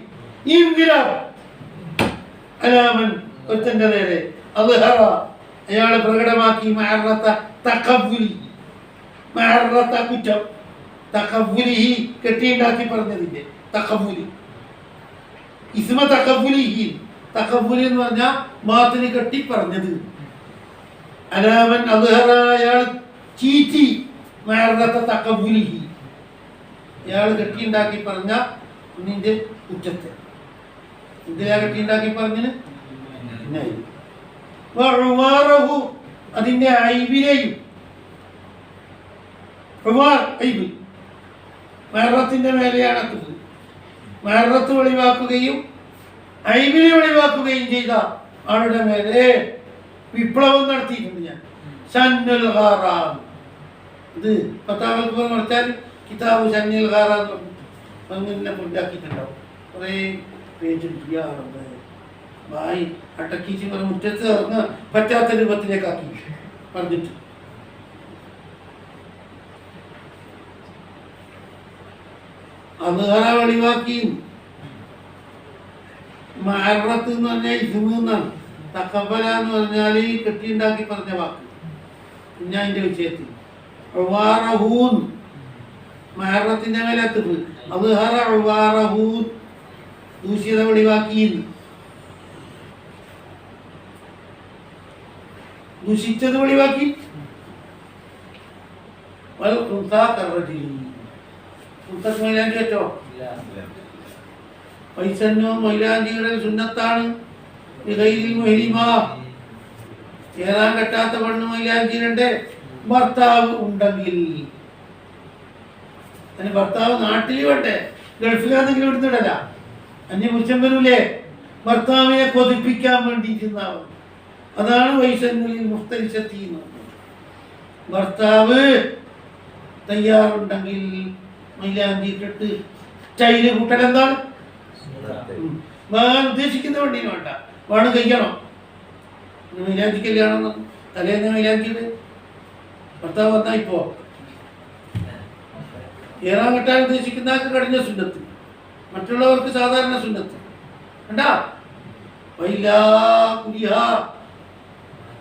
ഇൻഖിലാബ് അലാമൻ ഒരുത്തന്റെ നേരെ അദ്ഹറ അയാളെ പ്രകടമാക്കി മഅറത്ത തഖവ്വുലി, മഅറത്ത കുറ്റം, തഖവ്വുലിഹി കെട്ടിയുണ്ടാക്കി പറഞ്ഞതിന്റെ തഖവ്വുലി, ഇസ്മ തഖവ്വുലിഹി, തഖവ്വുലി എന്ന് പറഞ്ഞാൽ മാത്തിന് കെട്ടി പറഞ്ഞത്. അലാമൻ അദ്ഹറ അയാൾ ചീറ്റി, മഅറത്ത തഖവ്വുലിഹി അയാൾ കെട്ടിയുണ്ടാക്കി പറഞ്ഞ നിന്റെ കുറ്റത്തെ. എന്തിനാ കെട്ടിയുണ്ടാക്കി പറഞ്ഞത്? അതിന്റെ ഐബിനെയും, മഹറത്തിന്റെ മേലെയാണ് മഹറത്ത് വെളിവാക്കുകയും ഐബിനെ വെളിവാക്കുകയും ചെയ്ത ആളുടെ മേലെ വിപ്ലവം നടത്തിയിട്ടുണ്ട് ഞാൻ. ഷന്നുൽ ഖറാർ, ഇത് പത്താമത് മറിച്ചാൽ കിതാബ് ഷന്നുൽ ഖറാർ അങ്ങനെ ഉണ്ടാക്കിയിട്ടുണ്ടാവും. കുറേ പേജ് വായി അട്ടക്കീച്ച് പറഞ്ഞ മുറ്റത്ത് ഇറങ്ങാൻ പറ്റാത്ത രൂപത്തിലേക്കാക്കി പറഞ്ഞിട്ട്. അദ്ഹറ വെളിവാക്കി. മഅറത്ത് എന്ന് പറഞ്ഞാൽ ഇസ്മു എന്നാണ്, തഖബ്ബല എന്ന് പറഞ്ഞാൽ കെട്ടിയുണ്ടാക്കി പറഞ്ഞ വാക്ക്. പിന്നെ അതിന്റെ വിഷയത്തിൽ ഉവാറഹൂൻ മഅറത്തിന്റെ മേലെ എത്തുന്നു. അദ്ഹറ ഉവാറഹൂൻ ദൂഷ്യത വെളിവാക്കി, ദുഷിച്ചത് വെളിവാക്കി. മൈലാഞ്ചി വെച്ചോ? പൈസന്നോ മൈലാഞ്ചിയുടെ സുന്നത്താണ്. ഏറാൻ കെട്ടാത്ത പെണ്ണ് മൈലാഞ്ചിയുടെ ഭർത്താവ് ഉണ്ടെങ്കിൽ, ഭർത്താവ് നാട്ടിൽ വേണ്ടേ, ഗൾഫിലാണെങ്കിലും ഇവിടുന്നിടല. അന്യപുരുഷൻ വരൂലേ, ഭർത്താവിനെ കൊതിപ്പിക്കാൻ വേണ്ടിയിരുന്നാവും. അതാണ് വൈസന്നുലിൽ മുഖ്തരിശത്തി. ഭർത്താവ് തയ്യാറുണ്ടെങ്കിൽ മൈലാഞ്ചി ഇട്ടിട്ട് സ്റ്റൈല് കൂട്ടൽ എന്താണ്? ഉദ്ദേശിക്കുന്ന വണ്ടി വേണ്ട, വേണം കഴിക്കണം. മൈലാഞ്ചി കല്യാണം തലേന്ന് മൈലാഞ്ചിയുടെ ഭർത്താവ് വന്നാ ഇപ്പോ ഏറാൻ കെട്ടാൻ ഉദ്ദേശിക്കുന്ന ആൾക്ക് കടിഞ്ഞ സുന്നത്ത്, മറ്റുള്ളവർക്ക് സാധാരണ സുന്നത്ത് കണ്ടാ.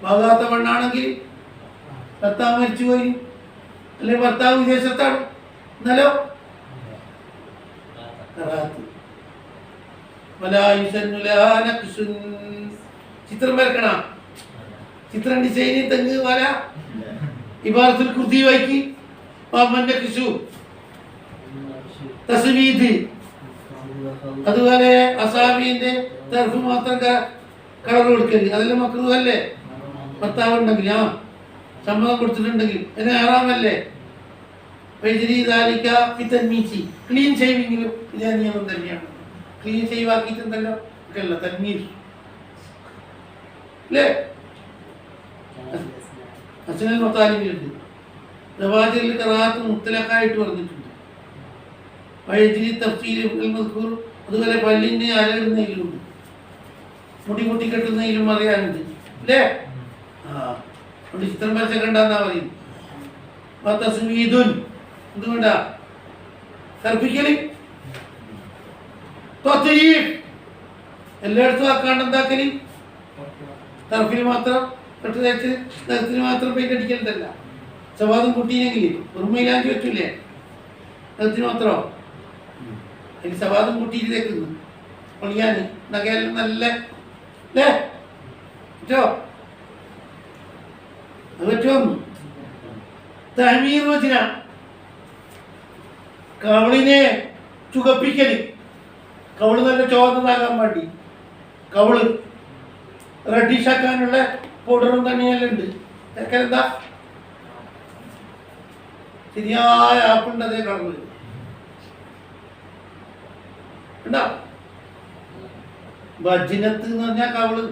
ഭാഗാത്ത പെണ്ണാണെങ്കിൽ ഭർത്താവ് മരിച്ചുപോയി, അല്ലെ ഭർത്താവ് വിദേശത്താണ്, എന്നാലോ ചിത്രം വരക്കണ, ചിത്രം ഡിസൈനി തെങ്ങ് വല ഇബാറത്തുൽ കുർദി വായിക്കി തസ്വീദ്, അതുപോലെ അസാബിന്റെ തർഫ് മാത്രം കളർ കൊടുക്കരുത്, അതെല്ലാം മക്കളും അല്ലേ. ഭർത്താവ് ഉണ്ടെങ്കിൽ ആ സമ്മതം കൊടുത്തിട്ടുണ്ടെങ്കിൽ അതിന് ആറാമല്ലേ. ക്ലീൻ ഷേവിങ്ങിലും ഇതേ നിയമം തന്നെയാണ്. ക്ലീൻ ഷേവ് ആക്കിയിട്ടുണ്ടല്ലോ അല്ല തന്മീർ അല്ലേ. ഹസനുൽ മുത്താലിബിലുണ്ട്, നവാജിൽ ഖറാഅത്ത് മുത്തലഖായിട്ട് പറഞ്ഞിട്ടുണ്ട്. വയജ്രി തഫ്സീൽ മസ്കൂർ, അതുപോലെ പല്ലിന് അലയിടുന്നതിലുണ്ട്, മുടി കൂട്ടിക്കെട്ടുന്നതിലും അറിയാനുണ്ട് അല്ലേ. അതുകൊണ്ട് ചിത്രം വരച്ച കണ്ടെന്നാ പറയും. എല്ലായിടത്തും ആക്കാണ്ട് എന്താക്കല് ടർഫിൽ മാത്രം കെട്ട് തേച്ച് നിലത്തിന് മാത്രം പെയിന്റ് അടിക്കലുണ്ടല്ല. സവാദും കുട്ടീനെങ്കിൽ ഉറുമയിലാഞ്ചി വെച്ചില്ലേ നിലത്തിന് മാത്രമോ അതിന് സവാദും കുട്ടിയിട്ട് തേക്കുന്നു പൊളിയാൻ നഗയെല്ലാം നല്ല അല്ലേ പറ്റോ അത് പറ്റുമോ? തഹമീർ വചന കവളിനെ ചുകപ്പിക്കല്, കവള് നല്ല ചോന്നതാകാൻ വേണ്ടി കവള് റെഡിഷ് ആക്കാനുള്ള പൗഡറും തന്നെയെല്ലാം ഉണ്ട്. എന്താ ശരിയായ ആപ്പിളിൻ്റെ അതേ കളറ് ഉണ്ടോ? വജ്നത്ത് എന്ന് പറഞ്ഞാൽ കവള്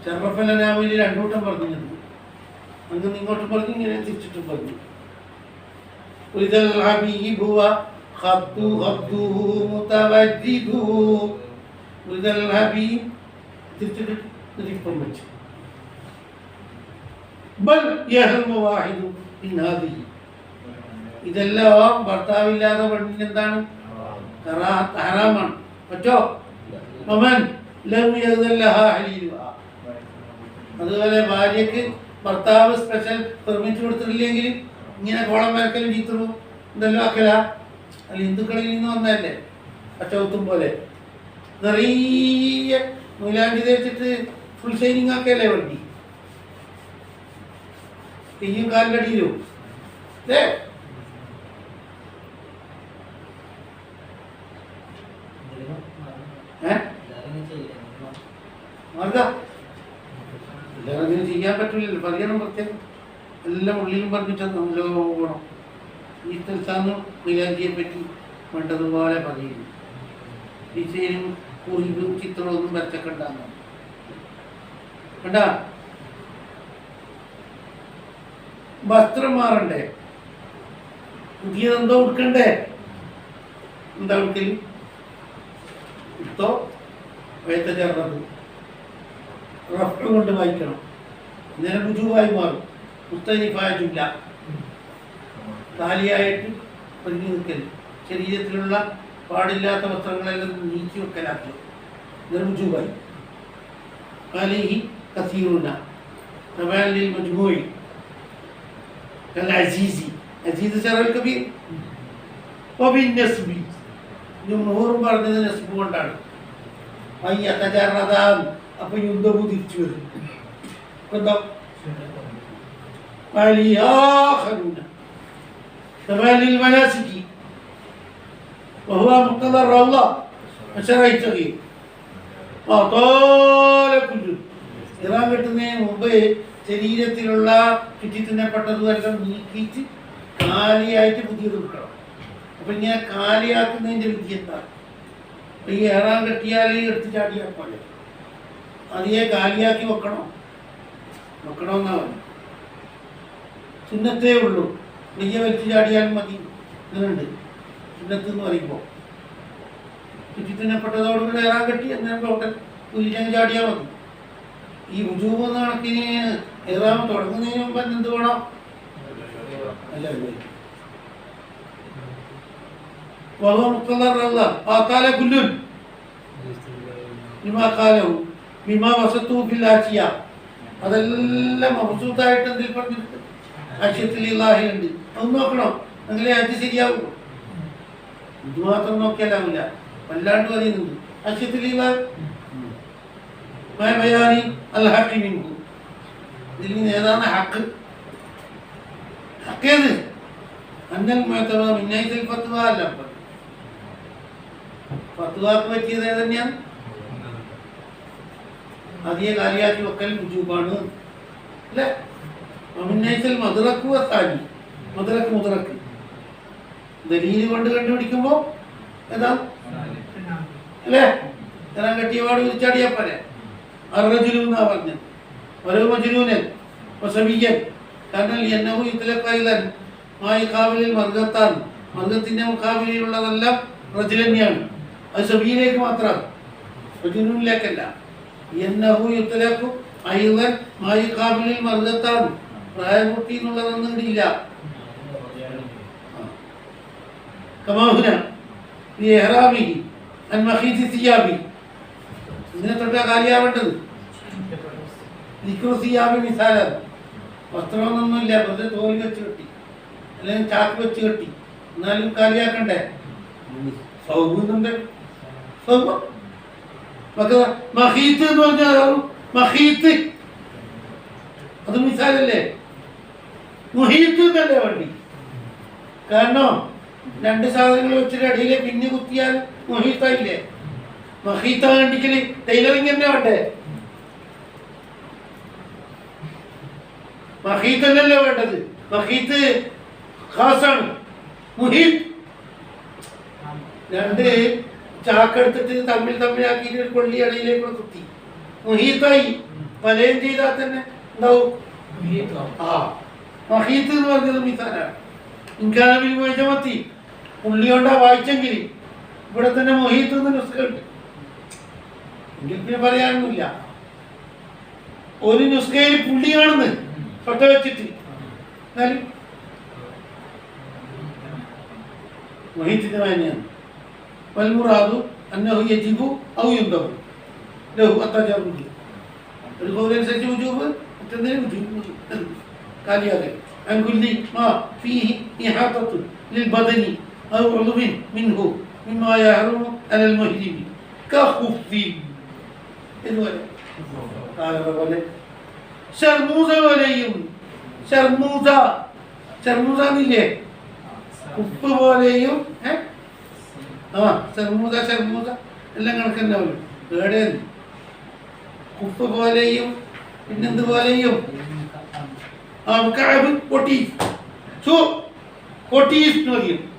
ഷറഫലനാമിൽ രണ്ടൂട്ടം പറഞ്ഞത് അങ്ങ് ഇങ്ങോട്ടും പറഞ്ഞു ഇങ്ങനെ തിരിച്ചിട്ടും പറഞ്ഞു. തിരിച്ചിട്ട് വെച്ചു. ഇതെല്ലാം ഭർത്താവില്ലാതെ പെണ്ണിന് എന്താണ് ഹറാമാണ്. പറ്റോ? അതുപോലെ ഭാര്യക്ക് ഭർത്താവ് സ്പെഷ്യൽ പെർമിറ്റ് കൊടുത്തിട്ടില്ലെങ്കിൽ ഇങ്ങനെ കോളം വരക്കലും ചീത്തറും എന്തെല്ലാം ആക്കല. അല്ല ഹിന്ദുക്കളിൽ നിന്ന് വന്നതല്ലേ അച്ചവത്തും പോലെ നിറയെ നൂലാണ്ടി തേച്ചിട്ട് ഫുൾ ഷൈനിങ് ആക്കല്ലേ വണ്ടി തെയ്യും കാലിൻ്റെ അടിയിലും അല്ലേ? എല്ലാവരും അങ്ങനെ ചെയ്യാൻ പറ്റില്ലല്ലോ, പറയണം പ്രത്യേകം. എല്ലാം ഉള്ളിലും പറഞ്ഞിട്ട് പോകണം. ഈ സ്ഥലത്താണ് മൈലാഞ്ചിയെ പറ്റി വേണ്ടതുപോലെ പറയുന്നു. ഡിസൈനും കുറിവും ചിത്രമൊന്നും വരച്ചൊക്കെണ്ടാകുന്നു കണ്ടാ. വസ്ത്രം മാറണ്ടേ, പുതിയതെന്തോ ഉടുക്കണ്ടേ? എന്താ ഉടുക്കല്? ഇട്ടോ വയത്ത ചേർന്നത് റഫ് കൊണ്ട് വായിക്കണം, ഇങ്ങനെ രുജുവായി മാറും. മുസ്തനിഫായ ജുംല കാലിയായിട്ട് ഒരുങ്ങി നിൽക്കൽ, ശരീരത്തിലുള്ള പാടില്ലാത്ത വസ്ത്രങ്ങളെല്ലാം നീക്കി വെക്കലാക്കുക, നിർജുവായി. കാലിഹി കസീറുന തബാലിൽ മജ്മൂഇ കൽഅസീസി അസീസ് ശറൽ കബീർ വബിന്നസ്ബി. ജംഹൂറും പറഞ്ഞത് നസ്ബ് കൊണ്ടാണ്. അയ്യതജറദാൻ അപ്പൊ യുദ്ധവും തിരിച്ചു വരും. എന്താ വലിയാഖറുന തബാലിൽ മനാസികി وهو مقتضى الروضة شرعي صغير طال كل ഇറാൻ കെട്ടുന്നതിന് മുമ്പ് ശരീരത്തിലുള്ള ചുറ്റിത്തിന്നപ്പെട്ടതുമെല്ലാം നീക്കിച്ച് കാലിയായിട്ട് പുതിയത് കൊടുക്കണം. അപ്പൊ ഇങ്ങനെ കാലിയാക്കുന്നതിന്റെ വിധി എന്താ? ഈ ഇറാൻ കെട്ടിയാൽ എടുത്ത് ചാടിയാൽ പോലെ അതിയെ കാലിയാക്കി വെക്കണമെന്നാ പറഞ്ഞു. സുന്നത്തേ ഉള്ളൂ, നെയ്യ വലിച്ചു ചാടിയാലും മതി. ഇങ്ങനുണ്ട് സുന്നത്ത് എന്ന് പറയുമ്പോൾ ചുറ്റിത്തിന്നപ്പെട്ടതോടുകൂടി ഇറാൻ കെട്ടി എന്നേരം ഹോട്ടൽ കുലിച്ചങ്ങ് ചാടിയാൽ മതി. ഈ വുജൂബ് എന്ന കണക്കിന് ഇറാൻ തുടങ്ങുന്നതിന് മുമ്പ് എന്ത് വേണം? അതെല്ലാം മഹസൂത്തായിട്ട് എന്തിൽ പറഞ്ഞിട്ട് അശ്യത്തിലുണ്ട്. അത് നോക്കണം, എങ്കിലേ അത് ശരിയാവും. ഇത് മാത്രം നോക്കിയാലാവില്ല, വല്ലാണ്ട് പറയുന്നുണ്ട്. അശ്യത്തിലുള്ള ഇതിൽ നിന്ന് ഏതാണ് ഹക്ക്? ഹക്കേത് അന്നൽ മിന്നൈത്തിൽ ഫത്വ അല്ല, ഫത്വാക്ക് പറ്റിയത് ഏതന്നെയാണ്? അതിയെ കാലിയാക്കി വെക്കൽ വുജൂബാണ് അല്ലേ? മിന്നൈത്തിൽ മദ്റക്കു വത്താനി മുദ്രക്ക് ദലീല് കൊണ്ട് കണ്ടുപിടിക്കുമ്പോ ഏതാ അല്ലേ? ഇത്തരം കെട്ടിയപാട് വിളിച്ചാടിയാ പോലെ അറജുലു എന്നാ പറഞ്ഞത്. ഓരോ മജ്നൂനൻ വസബിയ്യൻ കാരണം എന്നഹു യുത്ലഖൈലൻ മായി ഖാബിലിൽ മർഗത്താൻ മർഗത്തിന്റെ മുഖാബിലിലുള്ളതെല്ലാം റജുൽ തന്നെയാണ്. അത് സബിയിലേക്ക് മാത്രമാണ്, മജ്നൂനിലേക്കല്ല. എന്നഹു യുത്ലഖു ഐലൻ മായി ഖാബിലിൽ മർഗത്താൻ പ്രായപൂർത്തി എന്നുള്ളതൊന്നും ഇടില്ല. കമാഹുന ഇഹ്റാമി അൻ മഖീതി സിയാബി, ഇതിനെ തൊട്ടാ കാലിയാവേണ്ടത്. ദിക്റു സിയാബി മിസാലാണ്, വസ്ത്രമൊന്നുമില്ല, വെറുതെ തോൽ വെച്ച് കെട്ടി അല്ലെങ്കിൽ ചാക്ക് വെച്ച് കെട്ടി, എന്നാലും കാലിയാക്കണ്ടേ. സൗബുന്നുണ്ട്, സൗബ് മഹീത്ത് എന്ന് പറഞ്ഞാൽ മഹീത്ത് അത് മിസാലല്ലേ, മുഹീത്ത് എന്നല്ലേ വണ്ടി. കാരണം രണ്ട് സാധനങ്ങൾ വെച്ചിട്ട് അടിയിലെ പിന്ന് കുത്തിയാൽ മുഹീത്തായില്ലേ. മഹീത്ത കണ്ടിക്കല് ടൈലറിങ് തന്നെ വേണ്ടേ, മഹീത്തല്ലല്ലോ വേണ്ടത്. മഹീത്ത് ഖാസാണ്. മുഹീത്ത് രണ്ട് ചാക്കെടുത്തിട്ട് തമ്മിലാക്കിയിട്ട് ഒരു കൊള്ളി അടിയിലേക്ക് കുത്തി മുഹീത്തായി. പലയും ചെയ്താൽ തന്നെ എന്താവും? ആ മഹീത്ത് എന്ന് പറഞ്ഞത് മിസാലാണ്. ഇൻകാനബിൽ മൊയ്ജമത്തി പുള്ളി കൊണ്ടാ വായിച്ചെങ്കിൽ ഇവിടെ തന്നെ മൊഹീത്ത് എന്ന് നുസ്ഖയുണ്ട്. എങ്കിൽ പിന്നെ പറയാനൊന്നുമില്ല. ഒരു നുസ്ഖയിൽ പുള്ളിയാണെന്ന് പട്ട വെച്ചിട്ട് എന്നാലും മൊഹീത്തിന്റെ വായനയാണ്. വൽമുറാദു അന്നഹു യജിബു ഔ യുൻദബു ലഹു അത്തജറുദ്. ഒരു ഖൗലനുസരിച്ച് വുജൂബ്, മറ്റൊന്നിന് വുജൂബ് കാലിയാകൽ. عن كل ما فيه إحاطة للبدن أو عضو منه مما يحرم على المحرم كخف. ഷർമൂസ പോലെയും, ഷർമൂസ ഷർമൂസ എന്നില്ലേ, ഉപ്പ് പോലെയും. ഷർമൂസ ഷർമൂസ എല്ലാം കണക്കെന്നാവും. ഏടെ ഉപ്പ് പോലെയും പിന്നെന്ത് പോലെയും.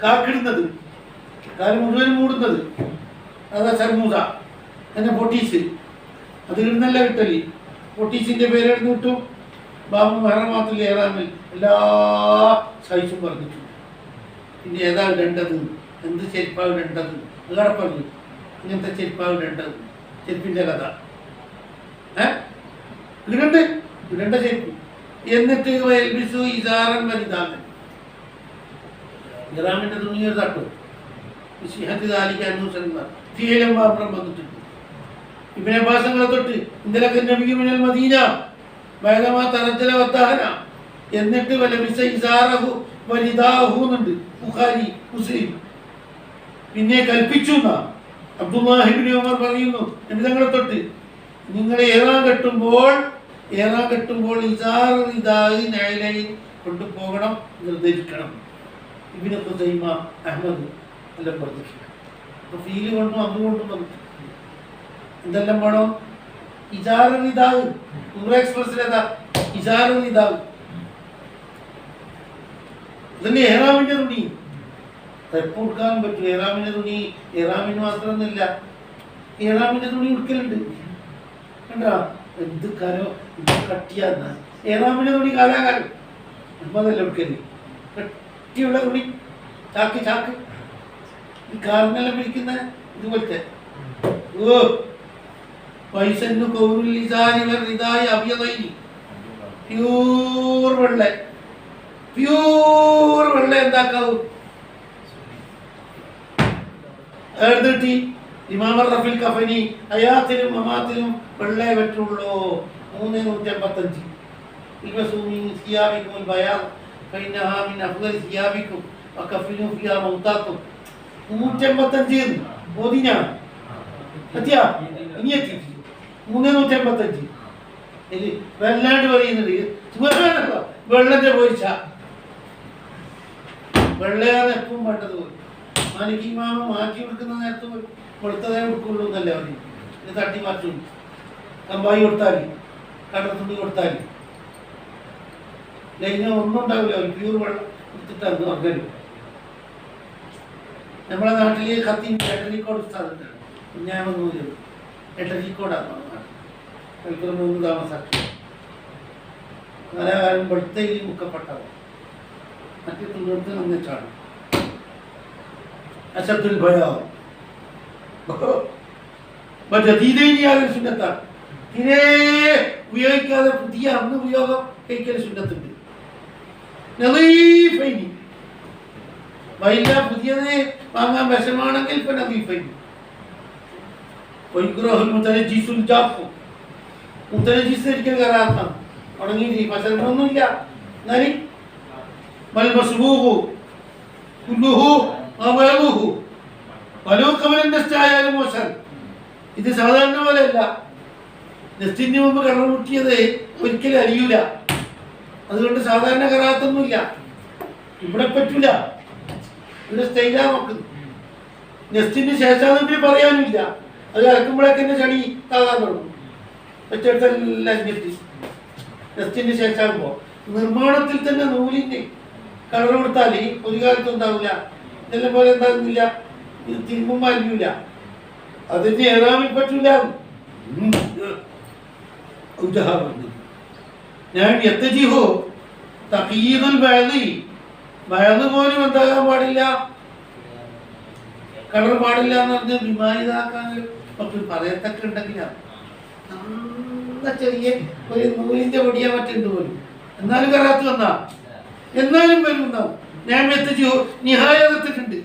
കാക്കിടുന്നത്, കാല് മുഴുവൻ മൂടുന്നത്, അതാ ഷർമൂസ. എന്നെ പൊട്ടീസ് അത് ഇടുന്നല്ല കിട്ടല്. പൊട്ടീസിന്റെ പേരെടുത്ത് കിട്ടും. ബാബു മെഹറമാത്തിൽ ഏറാമിൽ എല്ലാ സൈസും പറഞ്ഞിട്ടുണ്ട്. പിന്നെ ഏതാ ഇടേണ്ടത്, എന്ത് ചെരുപ്പാവ് ഇടേണ്ടത് അങ്ങനെ പറഞ്ഞു. ഇങ്ങനത്തെ ചെരുപ്പാവ് ഇടേണ്ടത്, ചെരുപ്പിന്റെ കഥ ഇടേണ്ട ചെരുപ്പ്. എന്നിട്ട് എൽബിസു ഇസാറൻ വലുതാകൻ, ഇറാമിന്റെ തുണിയൊരു തട്ടു തീരം മാത്രം വന്നിട്ടുണ്ട്. ഇബ്നു അബ്ബാസിനെ തൊട്ട് ഇന്നലൊക്കെ നബിക്ക് മിനൽ മദീന ബൈദമാ തനജ്ജല വദഹന, എന്നിട്ട് വലബിസ ഇസാറഹു വലിദാഹു എന്നുണ്ട് ബുഖാരി മുസ്ലിം. പിന്നെ കൽപ്പിച്ചു എന്നാ അബ്ദുല്ലാഹി ഇബ്നു ഉമർ പറയുന്നു, നബി തങ്ങളെ തൊട്ട് നിങ്ങൾ ഏറാൻ കെട്ടുമ്പോൾ ഇസാർ ഇദായി നൈലൈൻ കൊണ്ടുപോകണം, നിർദ്ദേശിക്കണം. ഇബ്നു ഖുസൈമ അഹ്മദ് എല്ലാം പറഞ്ഞിട്ടുണ്ട്. അപ്പോൾ ഫീല് കൊണ്ടും അതുകൊണ്ടും വന്നിട്ടുണ്ട്. എന്തെല്ലാം വേണം? ഇജാറ് നിതാവ്. എക്സ്പ്രസിലേതാ ഇജാറ് നിതാവ്. ഇതിന്റെ ഏറാമിന്റെ തുണി എപ്പോൾ ഉടുക്കാനും പറ്റും. ഏറാമിന്റെ തുണി ഏറാമിന് മാത്രമൊന്നുമില്ല, ഏറാമിന്റെ തുണി ഉടുക്കലുണ്ട്. കണ്ടാ എന്ത് കരോ ഇത് കട്ടിയാന്ന ഏറാമിന്റെ തുണി കാലാകാലം അതല്ല ഉടുക്കല്. കട്ടിയുള്ള തുണി, ചാക്ക് ചാക്ക്, ഈ കാറിനെല്ലാം പിടിക്കുന്ന ഇതുപോലത്തെ. ഓ പൈസന്നു പ്യൂർ വെള്ള, പ്യൂർ വെള്ള എന്താക്കാവും എടുത്തിട്ട് ഇമാമർ റഫിൽ കഫനി അയാത്തിലും മമാത്തിലും വെള്ളേ പറ്റുള്ളൂ. 355 സിയാബിക്കും ബയാൻ ഫൈനഹാ മിൻ അഫ്ളൽ സിയാബിക്കും വകഫിനു ഫിഹാ മൗതാക്കും. 185 മോദിനാ എത്തിയാ ഇനി എത്തി 355. വെള്ളാണ്ട് പറയുന്നത് വെള്ളത്തെ പോയിച്ച വെള്ളയാണ് എപ്പം വേണ്ടത് പോയി. മാനിക്ക് മാമ മാറ്റി കൊടുക്കുന്ന നേരത്ത് കൊടുത്തതേ കൊടുക്കുള്ളൂ എന്നല്ലേ അവർ. ഇത് തട്ടി മാറ്റും. കമ്പായി കൊടുത്താൽ, കടത്തുണ്ടി കൊടുത്താൽ ലൈന് ഒന്നും ഉണ്ടാവില്ല. അവർ പ്യൂർ വെള്ളം കൊടുത്തിട്ടാണ് പറഞ്ഞത്. നമ്മളെ നാട്ടിൽ കത്തി എട്ടരിക്കോട് സ്ഥലത്താണ്, കുഞ്ഞാമൊന്നുമില്ല, എട്ടരിക്കോടാണ് കൽപ്പുറം 3 താമസാക്കി. കാലാകാലം വെളുത്തയിൽ മുക്കപ്പെട്ടത് മറ്റു തുണികൾക്ക് നിന്നിട്ടാണ്. അശബ്ദുൽ ഭയാവും മറ്റേ തീരേനിയാകൽ സുന്നത്താണ്. തീരെ ഉപയോഗിക്കാതെ പുതിയ അന്ന് ഉപയോഗം കഴിക്കൽ സുന്നത്തുണ്ട്. നദീഫൈനി. വൈല പുതിയത് വാങ്ങാൻ വിഷമാണെങ്കിൽ ഇപ്പൊ നദീഫൈനി. മുത്തനജിസുൽ ജാഫു, മുത്തനജിസ് ഒരിക്കൽ കരാത്താണ്, ഉണങ്ങി പശലൊന്നുമില്ല. എന്നാലും മൽ മസ്ബൂഹു കുല്ലുഹു അവലുഹു വലോ കമലൻ നെസ്റ്റായാലും മോശം. ഇത് സാധാരണ പോലെയല്ല. നെസ്റ്റിന് മുമ്പ് കളർ മുട്ടിയത് ഒരിക്കലും അരിയൂല. അതുകൊണ്ട് സാധാരണ കറാത്തൊന്നുമില്ല. ഇവിടെ പറ്റൂല. ഇവിടെ സ്റ്റൈലാ നോക്കുന്നത്. നെസ്റ്റിന് ശേഷമാണെന്ന് പറയാനില്ല. അത് ഇറക്കുമ്പോഴേക്ക് തന്നെ ചളി താകാൻ തുടങ്ങും. വെച്ചെടുത്തെല്ലാം അരിഞ്ഞിട്ട് നെസ്റ്റിന് ശേഷമാകുമ്പോൾ നിർമ്മാണത്തിൽ തന്നെ നൂലിന് കളർ കൊടുത്താൽ ഒരു കാലത്തും ഉണ്ടാവില്ല. ഇതെല്ലാം പോലെ എന്താകുന്നില്ല, തിരുമ്പുമ്പോൾ അരിയൂല. അതിന് ഏറാമിൽ പറ്റൂല. ഞാൻ എത്തജിഹോ തഖീദുൽ ബഅദി, ബഅദ് പോലും എന്താകാൻ പാടില്ല, കളർ പാടില്ല എന്ന് പറഞ്ഞ വിമാനിതാക്കാൻ ഒക്കെ പറയത്തൊക്കെ ഉണ്ടെങ്കിലാണ് ചെറിയ ഒരു നൂലിന്റെ പൊടിയാൻ പറ്റുന്നുണ്ട് പോലും. എന്നാലും കറാത്ത് വന്നാ എന്നാലും വരുന്നുണ്ടാവും. ഞാൻ എത്തിച്ചു നിഹായത്തിട്ടുണ്ട്.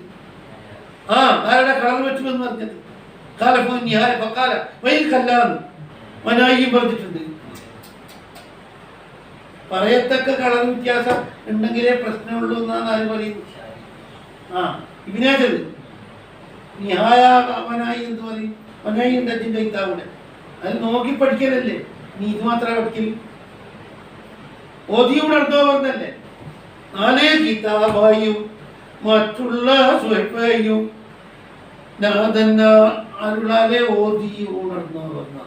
ആ ആരുടെ കളർ പറ്റുമെന്ന് പറഞ്ഞത് കാലപ്പോ നിഹായ പക്കാല വൈൽ കല്ലാന്ന് മനായിയും പറഞ്ഞിട്ടുണ്ട്. പറയത്തക്ക കളർ വ്യത്യാസം ഉണ്ടെങ്കിലേ പ്രശ്നമുള്ളൂ എന്നാണ് ആര് പറയുന്നത്. ആ ഇബിനാജത് നിഹായ മനായി എന്ത് പറയും? മനായി ഉണ്ട് അജിന്റെ കിതാബിടെ. അത് നോക്കി പഠിക്കലല്ലേ, നീ ഇത് മാത്രമേ പഠിക്കൽ. ഓതിയും നടന്നോ പറഞ്ഞല്ലേ. നാലേ കിതാബായും മറ്റുള്ള സുഹൈബായും നാദന്ന അരുളാലെ ഓതി ഉണർന്നോ പറഞ്ഞ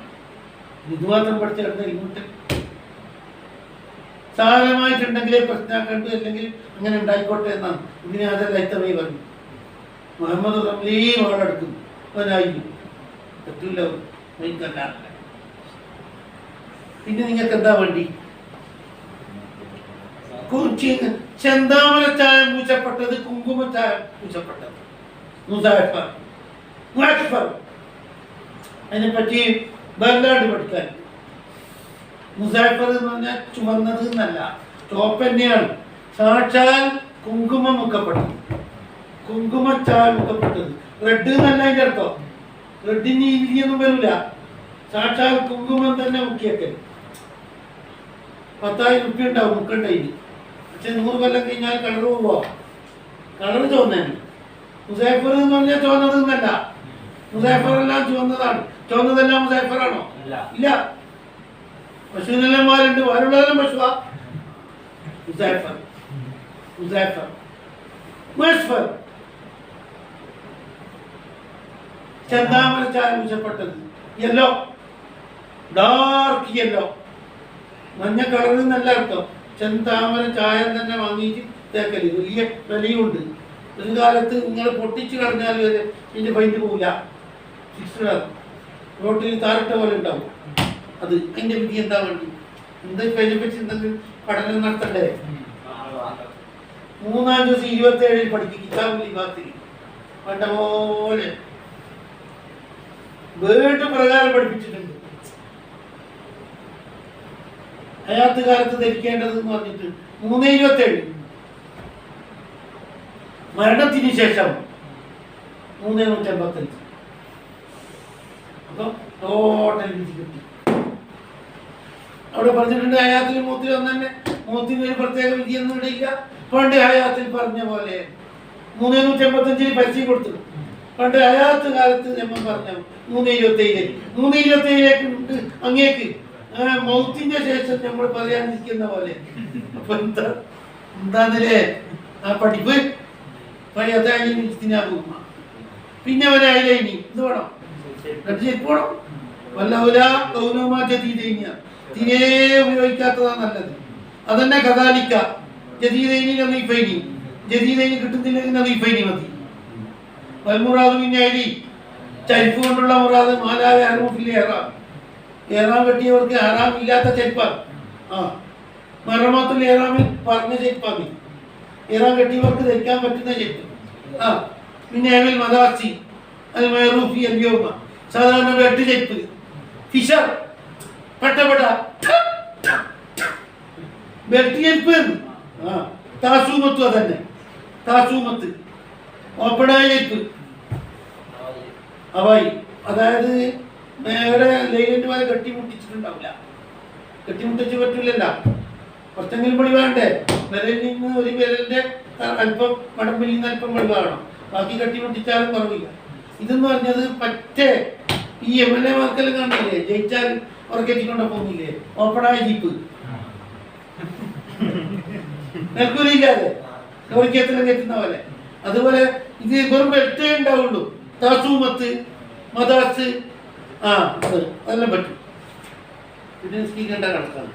ഇത് മാത്രം പഠിച്ചിരുന്ന ഇങ്ങോട്ട് സാധനമായിട്ടുണ്ടെങ്കിലേ പ്രശ്നമാക്കണ്ടു, അല്ലെങ്കിൽ അങ്ങനെ ഉണ്ടായിക്കോട്ടെ എന്നാണ് ഇതിനെ അതല്ല ഇത്തവണ പറഞ്ഞു. മുഹമ്മദ് റംലി വാളെടുക്കുന്നു അവനായിരുന്നു പറ്റൂല. പിന്നെ നിങ്ങൾക്ക് എന്താ വേണ്ടി? ചെന്താമര ചായ പൂച്ചപ്പെട്ടത്, കുങ്കുമ ചായ പൂച്ചപ്പെട്ടത്, അതിനെപ്പറ്റി വല്ലാണ്ട് പഠിക്കാൻ. മുസാഫർ എന്ന് പറഞ്ഞാൽ ചുവന്നത് എന്നല്ല, ചോപ്പ് തന്നെയാണ്. സാക്ഷാൽ കുങ്കുമം മുക്കപ്പെട്ടത്, കുങ്കുമ ചായ മുക്കപ്പെട്ടത്. റെഡ് എന്നല്ല അതിൻ്റെ അർത്ഥം. റെഡിന് ഇരിയൊന്നും വരില്ല. സാക്ഷാൽ കുങ്കുമം തന്നെ മുക്കിയൊക്കെ 10,000 റുപ്യ ഉണ്ടാവും മുക്കണ്ടതിന്. പക്ഷെ 100 കൊല്ലം കഴിഞ്ഞാൽ കളർ പോവാ. കളർ ചുവന്നാണ്. മുസാഫർ എന്ന് പറഞ്ഞാൽ ചുവന്നത് എന്നല്ല. മുസാഫർ എല്ലാം ചുവന്നതാണ്. ചുവന്നതെല്ലാം മുസാഫറാണോ? ഇല്ല. പശുവിനെല്ലാം വാലുണ്ട്, വാലുള്ളതെല്ലാം പശുവാ. മുസാഫർ മുസാഫർ മുസ്ഫർ ചെന്താമര ചായ പൂശപ്പെട്ടത് യെല്ലോ, ഡാർക്ക് യെല്ലോ. മഞ്ഞ കളറിൽ നല്ല അർത്ഥം. ചെന്താമര ചായ തന്നെ വാങ്ങിയിട്ട് തേക്കല് വലിയ വിലയുണ്ട്. ഒരു കാലത്ത് നിങ്ങൾ പൊട്ടിച്ച് കളഞ്ഞാൽ വരെ ഇതിൻ്റെ പൈൻറ്റ് പോവില്ല. ഫിക്സ്ഡ് റോട്ടിൽ താരട്ട പോലെ ഉണ്ടാവും. അത് അതിൻ്റെ വിധി എന്താ വേണ്ടി? എന്താ അതിനെപ്പറ്റി എന്തെങ്കിലും പഠനം നടത്തണ്ടേ? 3-ാം ദിവസം 27 പഠിക്കും കിതാബുൽ ഇബാത്തിൽ. വേണ്ട പോലെ വേട്ട് പ്രകാരം പഠിപ്പിച്ചിട്ടുണ്ട്. ഹയാത്ത് കാലത്ത് ധരിക്കേണ്ടത് എന്ന് പറഞ്ഞിട്ട് 3:27. മരണത്തിന് ശേഷം 3:185. അപ്പൊ ടോട്ടൽ വിധി കിട്ടി. അവിടെ പറഞ്ഞിട്ടുണ്ട് ഹയാത്തിൽ മൂത്തിൽ വന്ന് തന്നെ മൂത്തിന് ഒരു പ്രത്യേക വിധിയൊന്നും ഇടയില്ല. പണ്ട് ഹയാത്തിൽ പറഞ്ഞ പോലെ 3:185 പരസ്യം കൊടുത്തു. പണ്ട് ഹയാത്ത് കാലത്ത് നമ്മൾ പറഞ്ഞു 3:27. 3:27 അങ്ങേക്ക് മൗത്തിന്റെ ശേഷം നമ്മൾ പറയാനിരിക്കുന്ന പോലെ. അപ്പൊ എന്താന്നല്ലേ ആ പഠിപ്പ് പറയാതാകും. പിന്നെ ഒരായില്ല ഇനി ഇത് വേണം, പോണം. വല്ലവല കൗനവുമാ ജദീദൈനിയ തീരെ ഉപയോഗിക്കാത്തതാണ് നല്ലത്. അതന്നെ കഥാലിക്ക ജദീദൈനി നദീഫൈനി. ജദീദൈനി കിട്ടുന്നില്ലെങ്കിൽ നദീഫൈനി മതി. വൽമുറാദ് പിന്നെ അരി ചരിപ്പ് കൊണ്ടുള്ള മുറാദ് മാലാവെ അറൂഫിൽ ഏറാം. ഏറാം കെട്ടിയവർക്ക് ഹറാം ഇല്ലാത്ത ചെരുപ്പാണ്. ആ മറമാത്തുൽ ഏറാമിൽ പറഞ്ഞ ചെരുപ്പാണ്. ഏറാം കെട്ടിയവർക്ക് ധരിക്കാൻ പറ്റുന്ന ചെരുപ്പ്. ആ പിന്നെ അവിൽ മദാസി അത് മറൂഫി അല്യോമ സാധാരണ 8 ചെരുപ്പ്. ഫിഷർ പെട്ടപ്പെട്ട ബെൽറ്റ് ചെരുപ്പ്. ആ താസൂമത്തും അതന്നെ. താസൂമത്ത് ഓപ്പണായ ഇരിപ്പ് അവായി, അതായത് മേലെ ലൈനിന്റെ മേലെ കെട്ടിമുട്ടിച്ചിട്ടുണ്ടാവില്ല. കെട്ടിമുട്ടിച്ച് പറ്റൂലല്ല, കുറച്ചെങ്കിലും വെളി വേണ്ടേ? വിരലിൽ നിന്ന് ഒരു വിരലിന്റെ അല്പം മടമ്പിൽ നിന്ന് അല്പം വെളി വേണം, ബാക്കി കെട്ടിമുട്ടിച്ചാലും കുറവില്ല. ഇതെന്ന് പറഞ്ഞത് പറ്റേ ഈ MLA മാർക്കെല്ലാം കാണില്ലേ, ജയിച്ചാൽ ഉറക്കെത്തിക്കൊണ്ട പോകുന്നില്ലേ, ഓപ്പണായ ജീപ്പ് നെൽക്കൂലില്ലാതെ ലോറിക്കത്തിലും എത്തുന്ന പോലെ. അതുപോലെ ഇത് വെറും എട്ടേ ഉണ്ടാവുള്ളൂ. താസൂമത്ത്, മദാസ്, അതെല്ലാം പറ്റും. പിന്നെ സ്പീക്കറിന്റെ കണക്കാണ്.